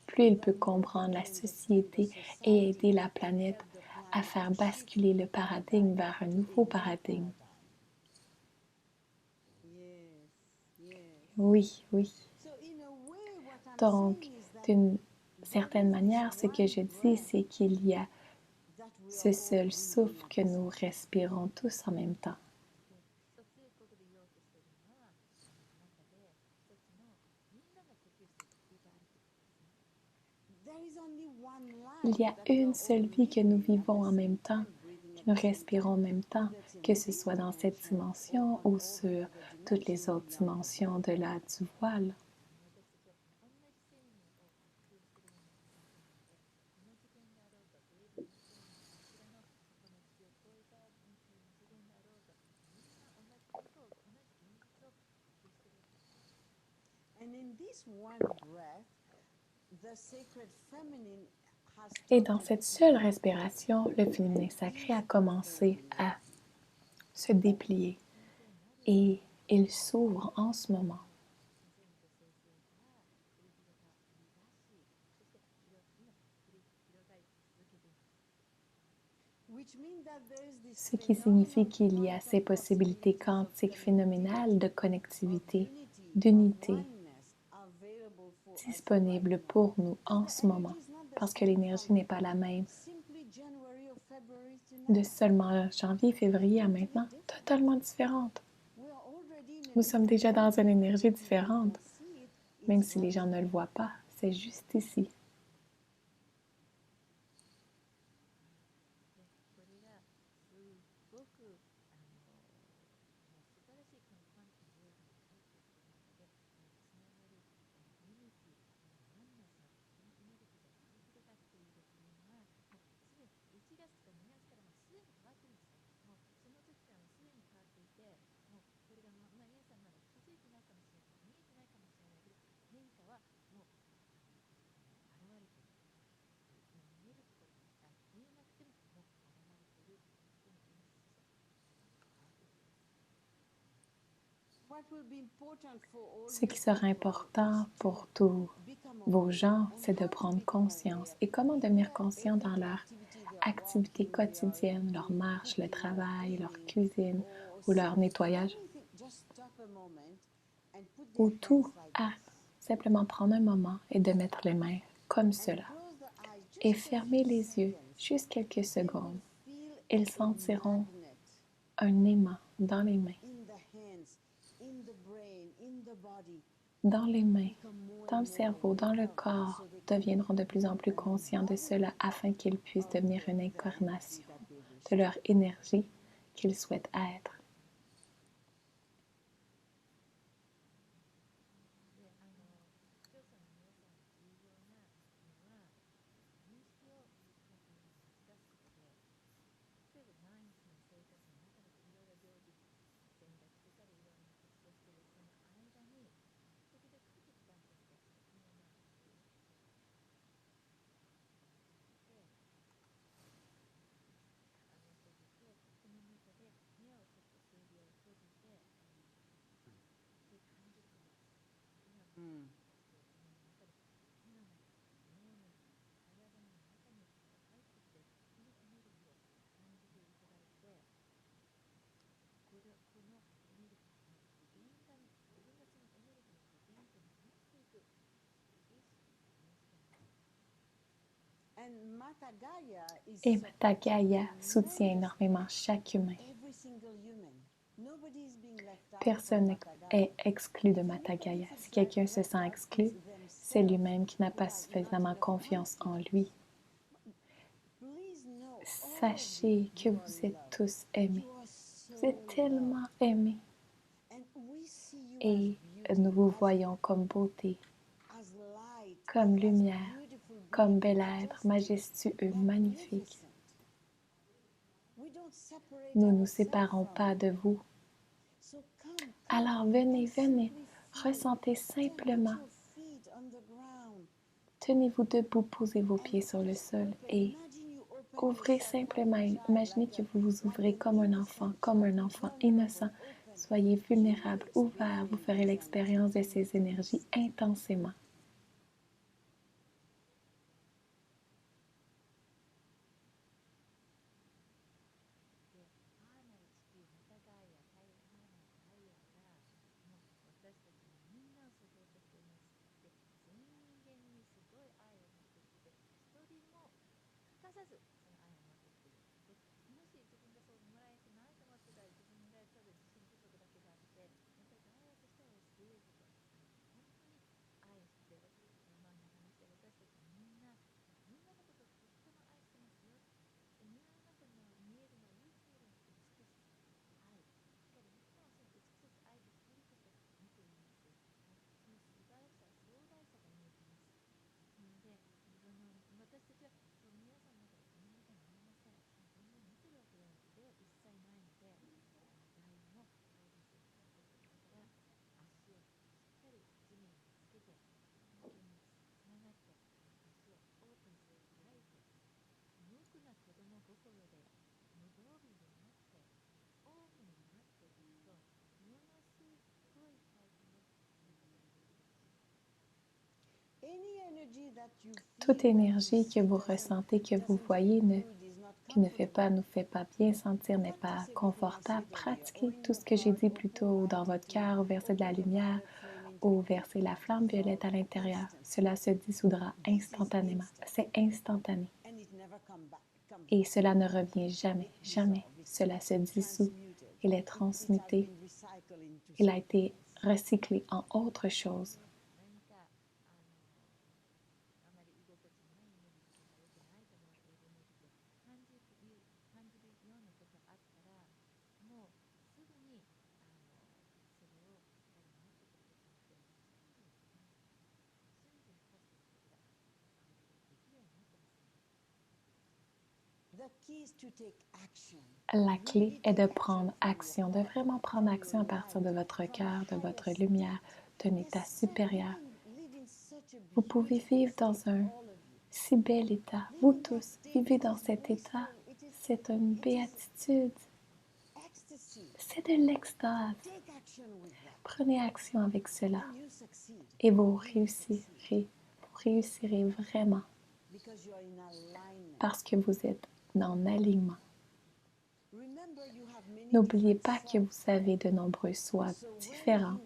plus il peut comprendre la société et aider la planète à faire basculer le paradigme vers un nouveau paradigme. Oui, oui. Donc, d'une certaine manière, ce que je dis, c'est qu'il y a ce seul souffle que nous respirons tous en même temps. Il y a une seule vie que nous vivons en même temps, Respirons en même temps, que ce soit dans cette dimension ou sur toutes les autres dimensions au-delà du voile. Et dans cette seule respiration, le féminin sacré a commencé à se déplier et il s'ouvre en ce moment. Ce qui signifie qu'il y a ces possibilités quantiques phénoménales de connectivité, d'unité disponibles pour nous en ce moment, parce que l'énergie n'est pas la même de seulement janvier, février à maintenant, totalement différente. Nous sommes déjà dans une énergie différente, même si les gens ne le voient pas, c'est juste ici. Ce qui sera important pour tous vos gens, c'est de prendre conscience. Et comment devenir conscient dans leur activité quotidienne, leur marche, le travail, leur cuisine ou leur nettoyage, ou tout à simplement prendre un moment et de mettre les mains comme cela et fermer les yeux juste quelques secondes. Ils sentiront un aimant dans les mains, dans les mains, dans le cerveau, dans le corps, deviendront de plus en plus conscients de cela afin qu'ils puissent devenir une incarnation de leur énergie qu'ils souhaitent être. Et Mata Gaïa soutient énormément chaque humain. Personne n'est exclu de Mata Gaïa. Si quelqu'un se sent exclu, c'est lui-même qui n'a pas suffisamment confiance en lui. Sachez que vous êtes tous aimés. Vous êtes tellement aimés. Et nous vous voyons comme beauté, comme lumière, comme bel être, majestueux, magnifique. Nous ne nous séparons pas de vous. Alors venez, venez, ressentez simplement. Tenez-vous debout, posez vos pieds sur le sol et ouvrez simplement. Imaginez que vous vous ouvrez comme un enfant innocent. Soyez vulnérable, ouvert, vous ferez l'expérience de ces énergies intensément. Toute énergie que vous ressentez, que vous voyez, qui ne nous fait pas bien sentir, n'est pas confortable, pratiquez tout ce que j'ai dit plus tôt dans votre cœur, verser de la lumière ou verser la flamme violette à l'intérieur. Cela se dissoudra instantanément. C'est instantané. Et cela ne revient jamais, jamais. Cela se dissout. Il est transmuté. Il a été recyclé en autre chose. La clé est de prendre action, de vraiment prendre action à partir de votre cœur, de votre lumière, d'un état supérieur. Vous pouvez vivre dans un si bel état. Vous tous vivez dans cet état. C'est une béatitude. C'est de l'extase. Prenez action avec cela et vous réussirez. Vous réussirez vraiment parce que vous êtes en alignement. N'oubliez pas que vous avez de nombreux soins différents.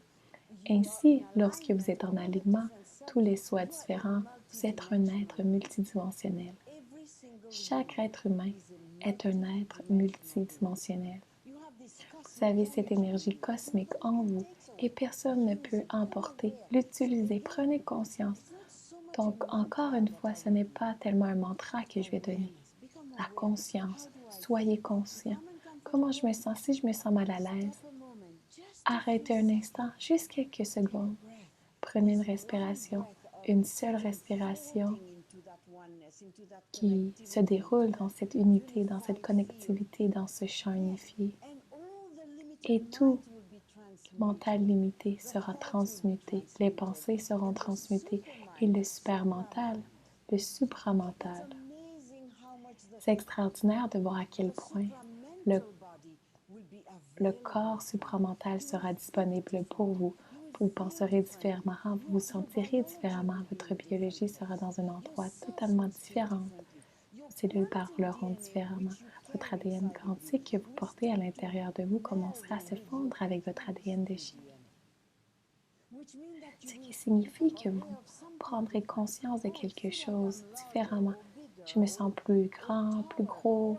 Ainsi, lorsque vous êtes en alignement, tous les soins différents, vous êtes un être multidimensionnel. Chaque être humain est un être multidimensionnel. Vous avez cette énergie cosmique en vous et personne ne peut emporter. L'utiliser, prenez conscience. Donc, encore une fois, ce n'est pas tellement un mantra que je vais donner. La conscience. Soyez conscient. Comment je me sens? Si je me sens mal à l'aise, arrêtez un instant, juste quelques secondes. Prenez une respiration, une seule respiration qui se déroule dans cette unité, dans cette connectivité, dans ce champ unifié. Et tout mental limité sera transmuté, les pensées seront transmutées et le supermental, le supramental. C'est extraordinaire de voir à quel point le corps supramental sera disponible pour vous. Vous penserez différemment, vous vous sentirez différemment, votre biologie sera dans un endroit totalement différent. Vos cellules parleront différemment. Votre ADN quantique que vous portez à l'intérieur de vous commencera à se fondre avec votre ADN de chimie. Ce qui signifie que vous prendrez conscience de quelque chose différemment. Je me sens plus grand, plus gros,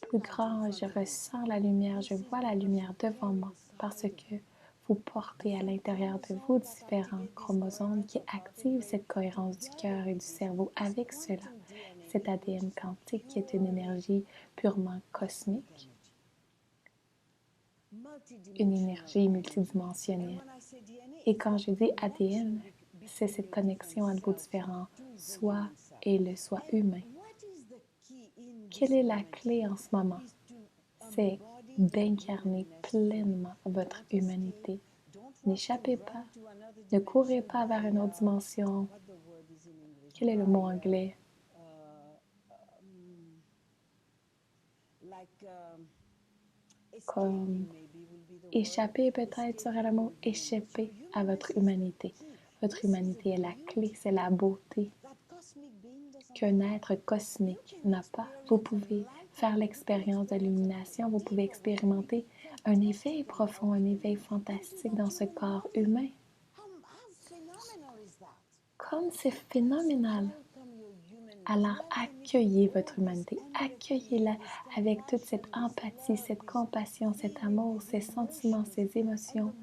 plus grand, je ressens la lumière, je vois la lumière devant moi parce que vous portez à l'intérieur de vous différents chromosomes qui activent cette cohérence du cœur et du cerveau avec cela. Cet ADN quantique qui est une énergie purement cosmique, une énergie multidimensionnelle. Et quand je dis ADN, c'est cette connexion entre vos différents soi et le soi humain. Quelle est la clé en ce moment? C'est d'incarner pleinement votre humanité. N'échappez pas, ne courez pas vers une autre dimension. Quel est le mot anglais? Comme échapper peut-être serait le mot, échapper à votre humanité. Votre humanité est la clé, c'est la beauté qu'un être cosmique n'a pas. Vous pouvez faire l'expérience de l'illumination, vous pouvez expérimenter un éveil profond, un éveil fantastique dans ce corps humain. Comme c'est phénoménal! Alors accueillez votre humanité, accueillez-la avec toute cette empathie, cette compassion, cet amour, ces sentiments, ces émotions.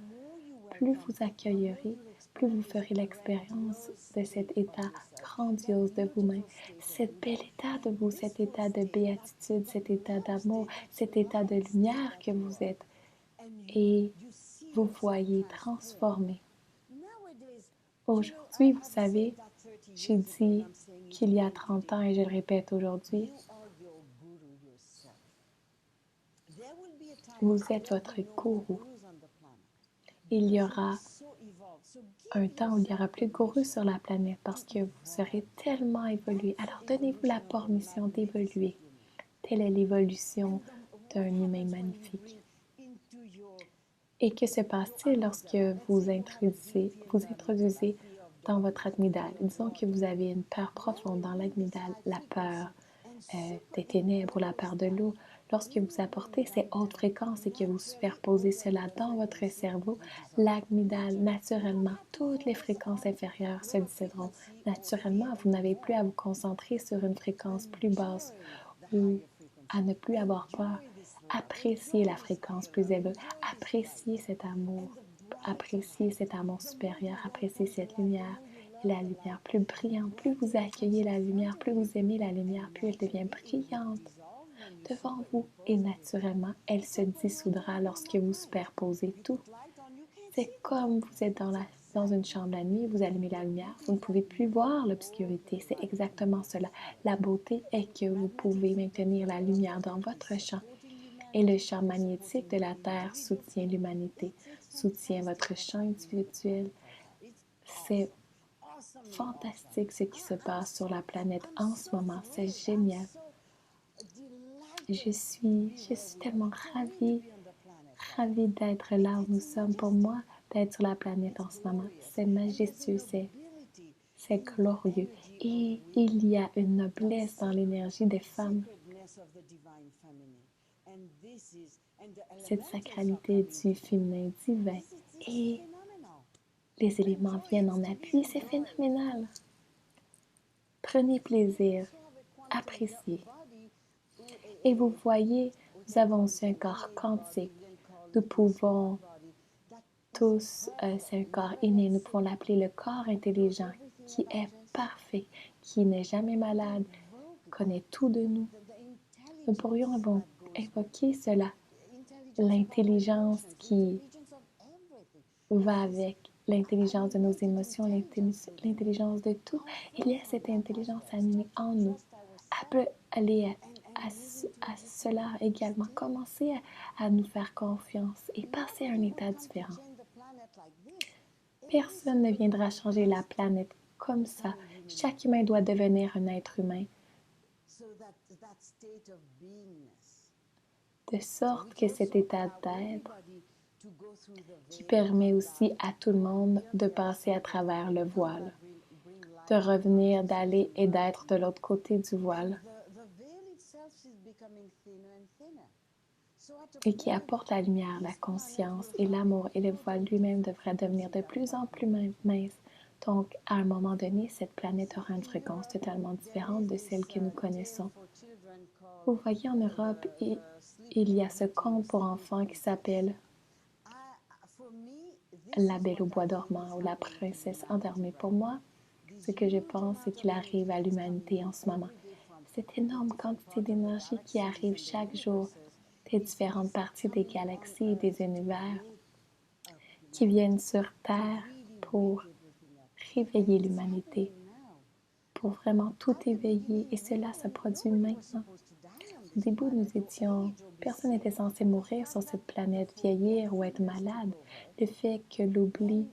Plus vous accueillerez, plus vous ferez l'expérience de cet état grandiose de vous-même, cet bel état de vous, cet état de béatitude, cet état d'amour, cet état de lumière que vous êtes. Et vous voyez transformer. Aujourd'hui, vous savez, j'ai dit qu'il y a 30 ans et je le répète aujourd'hui, vous êtes votre gourou. Il y aura un temps où il n'y aura plus de gourou sur la planète parce que vous serez tellement évolué. Alors donnez-vous la permission d'évoluer. Telle est l'évolution d'un humain magnifique. Et que se passe-t-il lorsque vous introduisez dans votre amygdale. Disons que vous avez une peur profonde dans l'amygdale, la peur des ténèbres ou la peur de l'eau. Lorsque vous apportez ces hautes fréquences et que vous superposez cela dans votre cerveau, l'amygdale, naturellement, toutes les fréquences inférieures se dissoudront. Naturellement, vous n'avez plus à vous concentrer sur une fréquence plus basse ou à ne plus avoir peur. Appréciez la fréquence plus élevée, appréciez cet amour supérieur, appréciez cette lumière. Et la lumière plus brillante, plus vous accueillez la lumière, plus vous aimez la lumière, plus elle devient brillante devant vous et naturellement, elle se dissoudra lorsque vous superposez tout. C'est comme vous êtes dans une chambre la nuit, vous allumez la lumière, vous ne pouvez plus voir l'obscurité. C'est exactement cela. La beauté est que vous pouvez maintenir la lumière dans votre champ. Et le champ magnétique de la Terre soutient l'humanité, soutient votre champ individuel. C'est fantastique ce qui se passe sur la planète en ce moment. C'est génial. Je suis tellement ravie d'être là où nous sommes. Pour moi, d'être sur la planète en ce moment, c'est majestueux, c'est glorieux. Et il y a une noblesse dans l'énergie des femmes. Cette sacralité du féminin divin. Et les éléments viennent en appui, c'est phénoménal. Prenez plaisir, appréciez. Et vous voyez, nous avons aussi un corps quantique. Nous pouvons tous, c'est un corps inné, nous pouvons l'appeler le corps intelligent, qui est parfait, qui n'est jamais malade, connaît tout de nous. Nous pourrions évoquer cela, l'intelligence qui va avec l'intelligence de nos émotions, l'intelligence de tout. Il y a cette intelligence animée en nous. Aller à cela également. Commencez à nous faire confiance et passer à un état différent. Personne ne viendra changer la planète comme ça. Chaque humain doit devenir un être humain. De sorte que cet état d'être qui permet aussi à tout le monde de passer à travers le voile, de revenir, d'aller et d'être de l'autre côté du voile, et qui apporte la lumière, la conscience et l'amour, et le voile lui-même devrait devenir de plus en plus mince. Donc, à un moment donné, cette planète aura une fréquence totalement différente de celle que nous connaissons. Vous voyez, en Europe, il y a ce conte pour enfants qui s'appelle La Belle au bois dormant ou La princesse endormie. Pour moi, ce que je pense, c'est qu'il arrive à l'humanité en ce moment. Cette énorme quantité d'énergie qui arrive chaque jour des différentes parties des galaxies et des univers qui viennent sur Terre pour réveiller l'humanité, pour vraiment tout éveiller, et cela se produit maintenant. Au début, personne n'était censé mourir sur cette planète, vieillir ou être malade. Le fait que l'oubli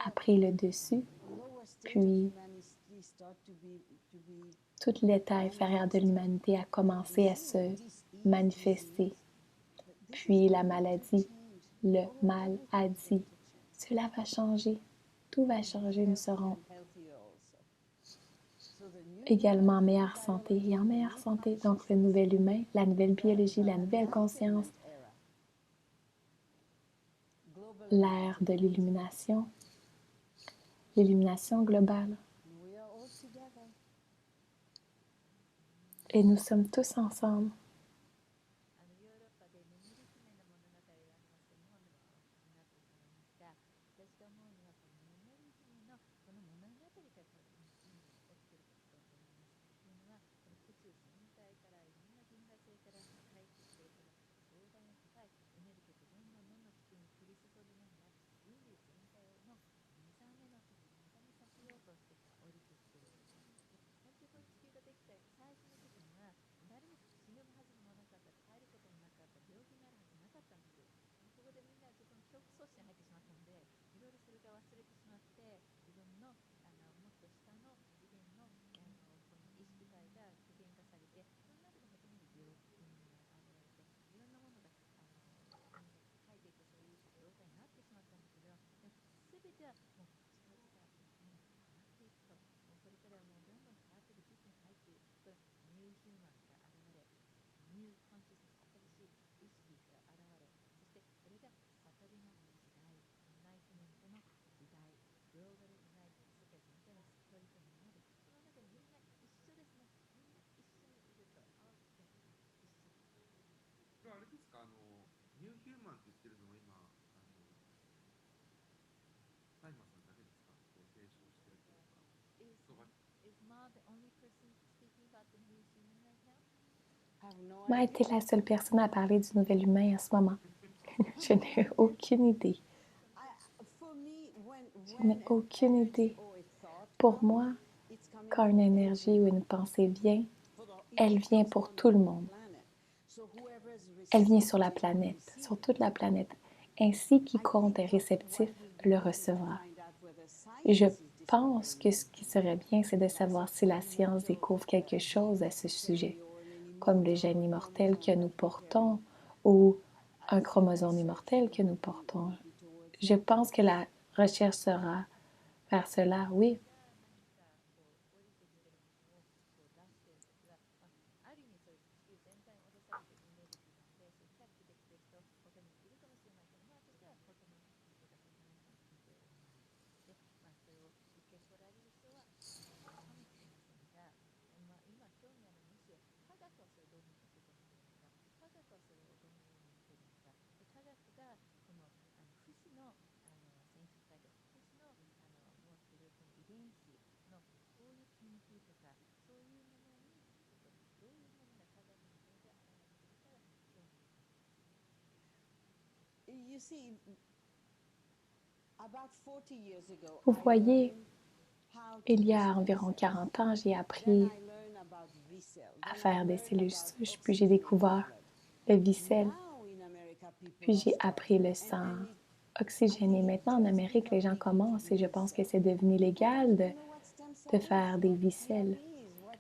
a pris le dessus, puis tout l'état inférieur de l'humanité a commencé à se manifester. Puis la maladie, le mal a dit, cela va changer, tout va changer, nous serons également en meilleure santé et en meilleure santé. Donc le nouvel humain, la nouvelle biologie, la nouvelle conscience, l'ère de l'illumination globale. Et nous sommes tous ensemble. Moi, tu es la seule personne à parler du nouvel humain en ce moment. Je n'ai aucune idée. Je n'ai aucune idée. Pour moi, quand une énergie ou une pensée vient, elle vient pour tout le monde. Elle vient sur la planète, sur toute la planète. Ainsi, quiconque est réceptif le recevra. Je pense que ce qui serait bien, c'est de savoir si la science découvre quelque chose à ce sujet, comme le gène immortel que nous portons ou un chromosome immortel que nous portons. Je pense que la recherche sera vers cela, oui. Vous voyez, il y a environ 40 ans, j'ai appris à faire des cellules souches, puis j'ai découvert le vicelle, puis j'ai appris le sang oxygéné. Maintenant, en Amérique, les gens commencent et je pense que c'est devenu légal de faire des vicelles.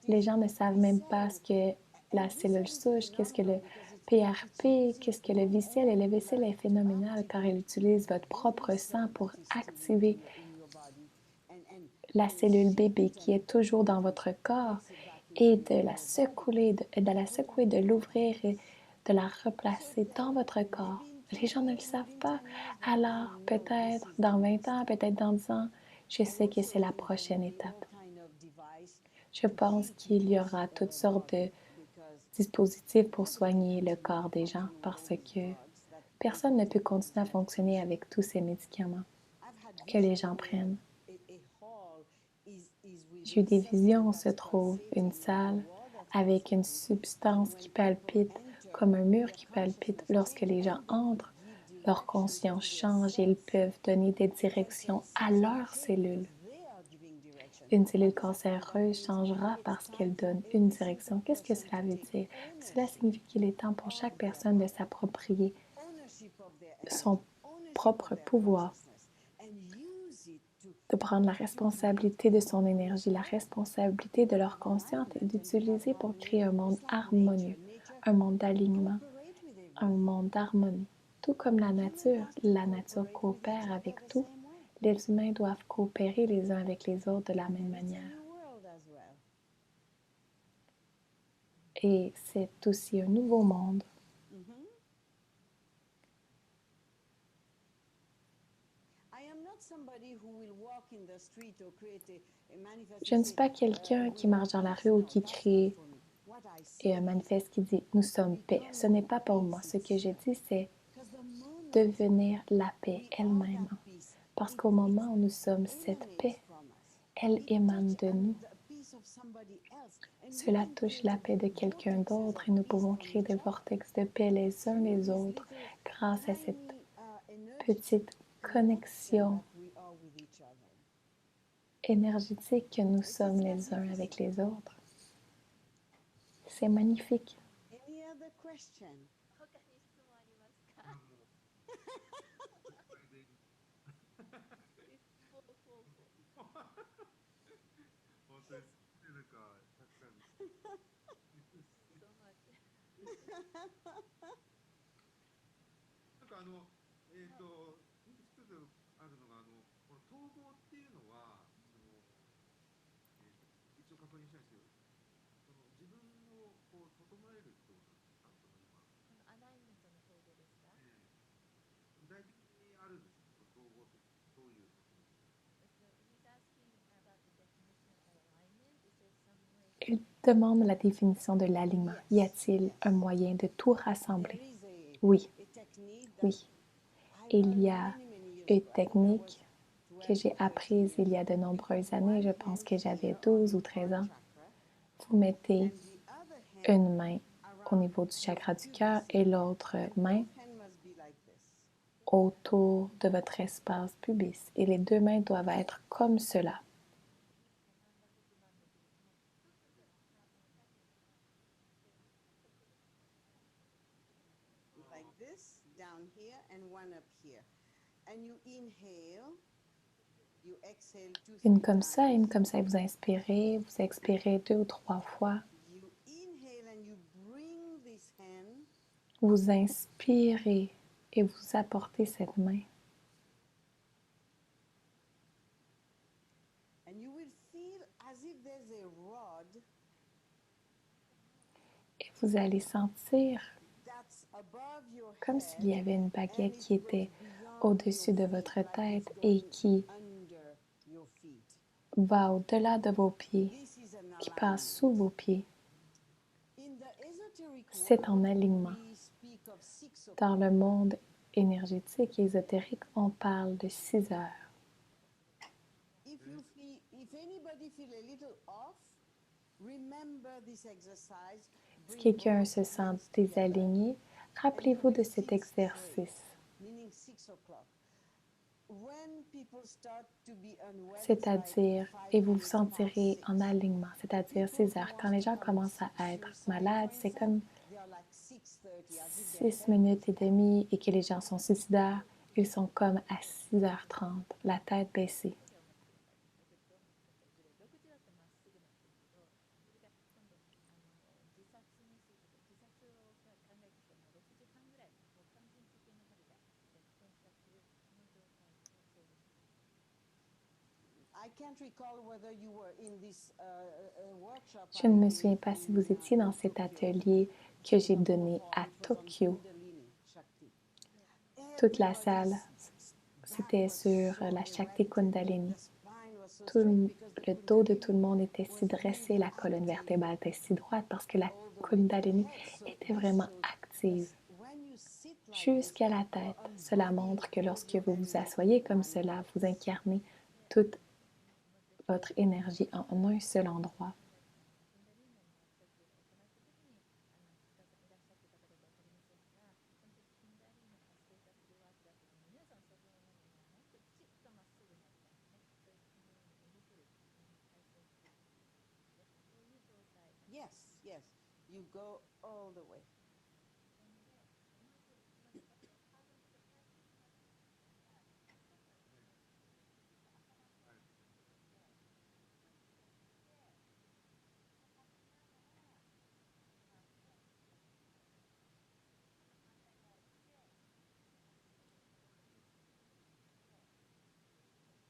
Les gens ne savent même pas ce que la cellule souche, qu'est-ce que le PRP, qu'est-ce que le vicelle. Et le vicelle est phénoménal car il utilise votre propre sang pour activer la cellule bébé qui est toujours dans votre corps et de la secouer, de l'ouvrir et de la replacer dans votre corps. Les gens ne le savent pas. Alors, peut-être dans 20 ans, peut-être dans 10 ans, je sais que c'est la prochaine étape. Je pense qu'il y aura toutes sortes de dispositifs pour soigner le corps des gens parce que personne ne peut continuer à fonctionner avec tous ces médicaments que les gens prennent. J'ai eu des visions, on se trouve une salle avec une substance qui palpite, comme un mur qui palpite. Lorsque les gens entrent, leur conscience change et ils peuvent donner des directions à leurs cellules. Une cellule cancéreuse changera parce qu'elle donne une direction. Qu'est-ce que cela veut dire? Cela signifie qu'il est temps pour chaque personne de s'approprier son propre pouvoir, de prendre la responsabilité de son énergie, la responsabilité de leur conscience et d'utiliser pour créer un monde harmonieux, un monde d'alignement, un monde d'harmonie. Tout comme la nature coopère avec tout, les humains doivent coopérer les uns avec les autres de la même manière. Et c'est aussi un nouveau monde. Je ne suis pas quelqu'un qui marche dans la rue ou qui crée et un manifeste qui dit « Nous sommes paix ». Ce n'est pas pour moi. Ce que je dis, c'est devenir la paix elle-même. Parce qu'au moment où nous sommes cette paix, elle émane de nous. Cela touche la paix de quelqu'un d'autre et nous pouvons créer des vortex de paix les uns les autres grâce à cette petite connexion énergétique que nous sommes les uns avec les autres. C'est magnifique. Il demande la définition de l'alignement. Y a-t-il un moyen de tout rassembler? Oui, oui. Il y a une technique que j'ai apprises il y a de nombreuses années. Je pense que j'avais 12 ou 13 ans. Vous mettez une main au niveau du chakra du cœur et l'autre main autour de votre espace pubis. Et les deux mains doivent être comme cela. Une comme ça et une comme ça. Vous inspirez, vous expirez 2 ou 3 fois. Vous inspirez et vous apportez cette main. Et vous allez sentir comme s'il y avait une baguette qui était au-dessus de votre tête et qui va au-delà de vos pieds, qui passe sous vos pieds. C'est en alignement. Dans le monde énergétique et ésotérique, on parle de 6 heures. Si quelqu'un se sent désaligné, rappelez-vous de cet exercice. C'est-à-dire, et vous vous sentirez en alignement, c'est-à-dire 6 heures. Quand les gens commencent à être malades, c'est comme 6 minutes et demie et que les gens sont suicidaires, ils sont comme à 6h30, la tête baissée. Je ne me souviens pas si vous étiez dans cet atelier que j'ai donné à Tokyo. Toute la salle, c'était sur la Shakti Kundalini. Le dos de tout le monde était si dressé, la colonne vertébrale était si droite parce que la Kundalini était vraiment active jusqu'à la tête. Cela montre que lorsque vous vous asseyez comme cela, vous incarnez toute votre énergie en un seul endroit.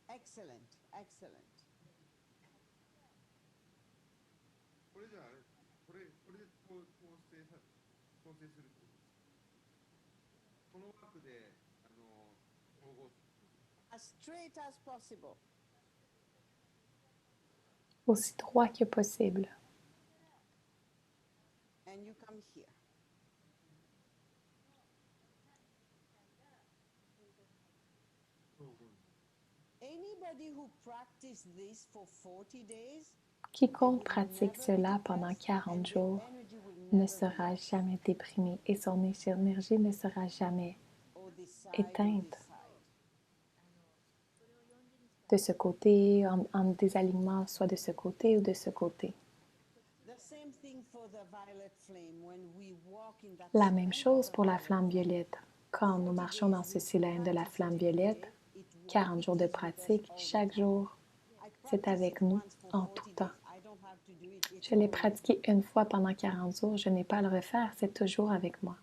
Excellent, excellent. As straight as possible. Aussi droit que possible. And you come here. Anybody who practiced this for 40 days, Quiconque pratique cela pendant 40 jours ne sera jamais déprimé et son énergie ne sera jamais éteinte. De ce côté, en désalignement, soit de ce côté ou de ce côté. La même chose pour la flamme violette. Quand nous marchons dans ce cylindre de la flamme violette, 40 jours de pratique, chaque jour, c'est avec nous en tout temps. Je l'ai pratiqué une fois pendant 40 jours, je n'ai pas à le refaire, c'est toujours avec moi.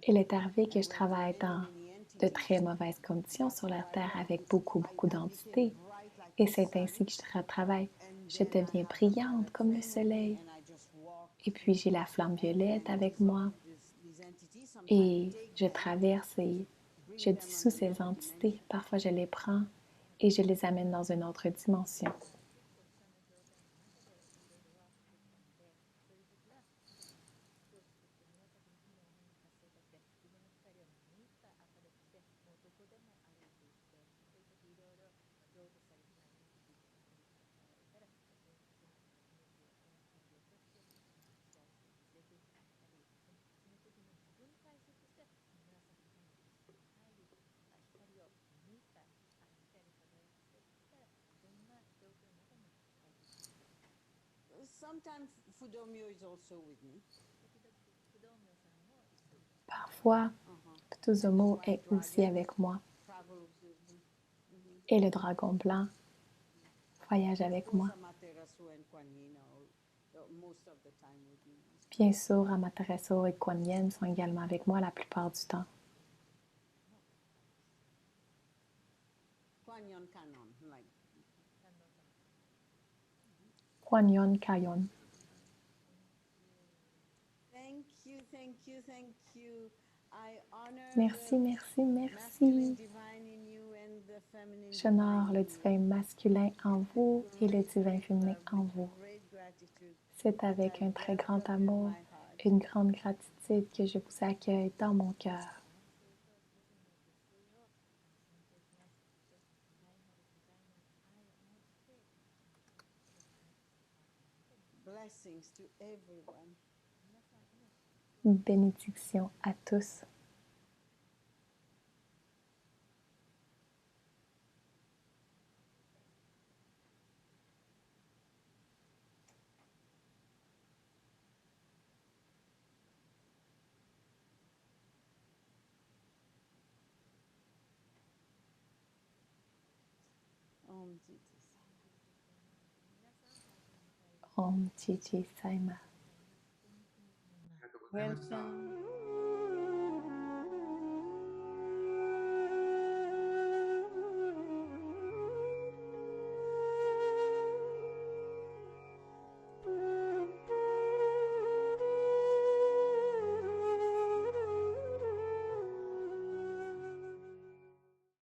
Il est arrivé que je travaille dans de très mauvaises conditions sur la Terre avec beaucoup d'entités. Et c'est ainsi que je travaille. Je deviens brillante comme le soleil. Et puis j'ai la flamme violette avec moi. Et je traverse et je dissous ces entités. Parfois je les prends et je les amène dans une autre dimension. Sometimes Fudomyo is also with me. Parfois, Futuzomo est aussi avec moi. Et le dragon blanc voyage avec moi. Bien sûr, Amaterasu et Kuan Yin sont également avec moi la plupart du temps. Kuan Yin Kayon. Merci, merci, merci. J'honore le divin masculin en vous et le divin féminin en vous. C'est avec un très grand amour, une grande gratitude que je vous accueille dans mon cœur. Bénédiction à tous. Om Chi Chi Sai Ma. Welcome.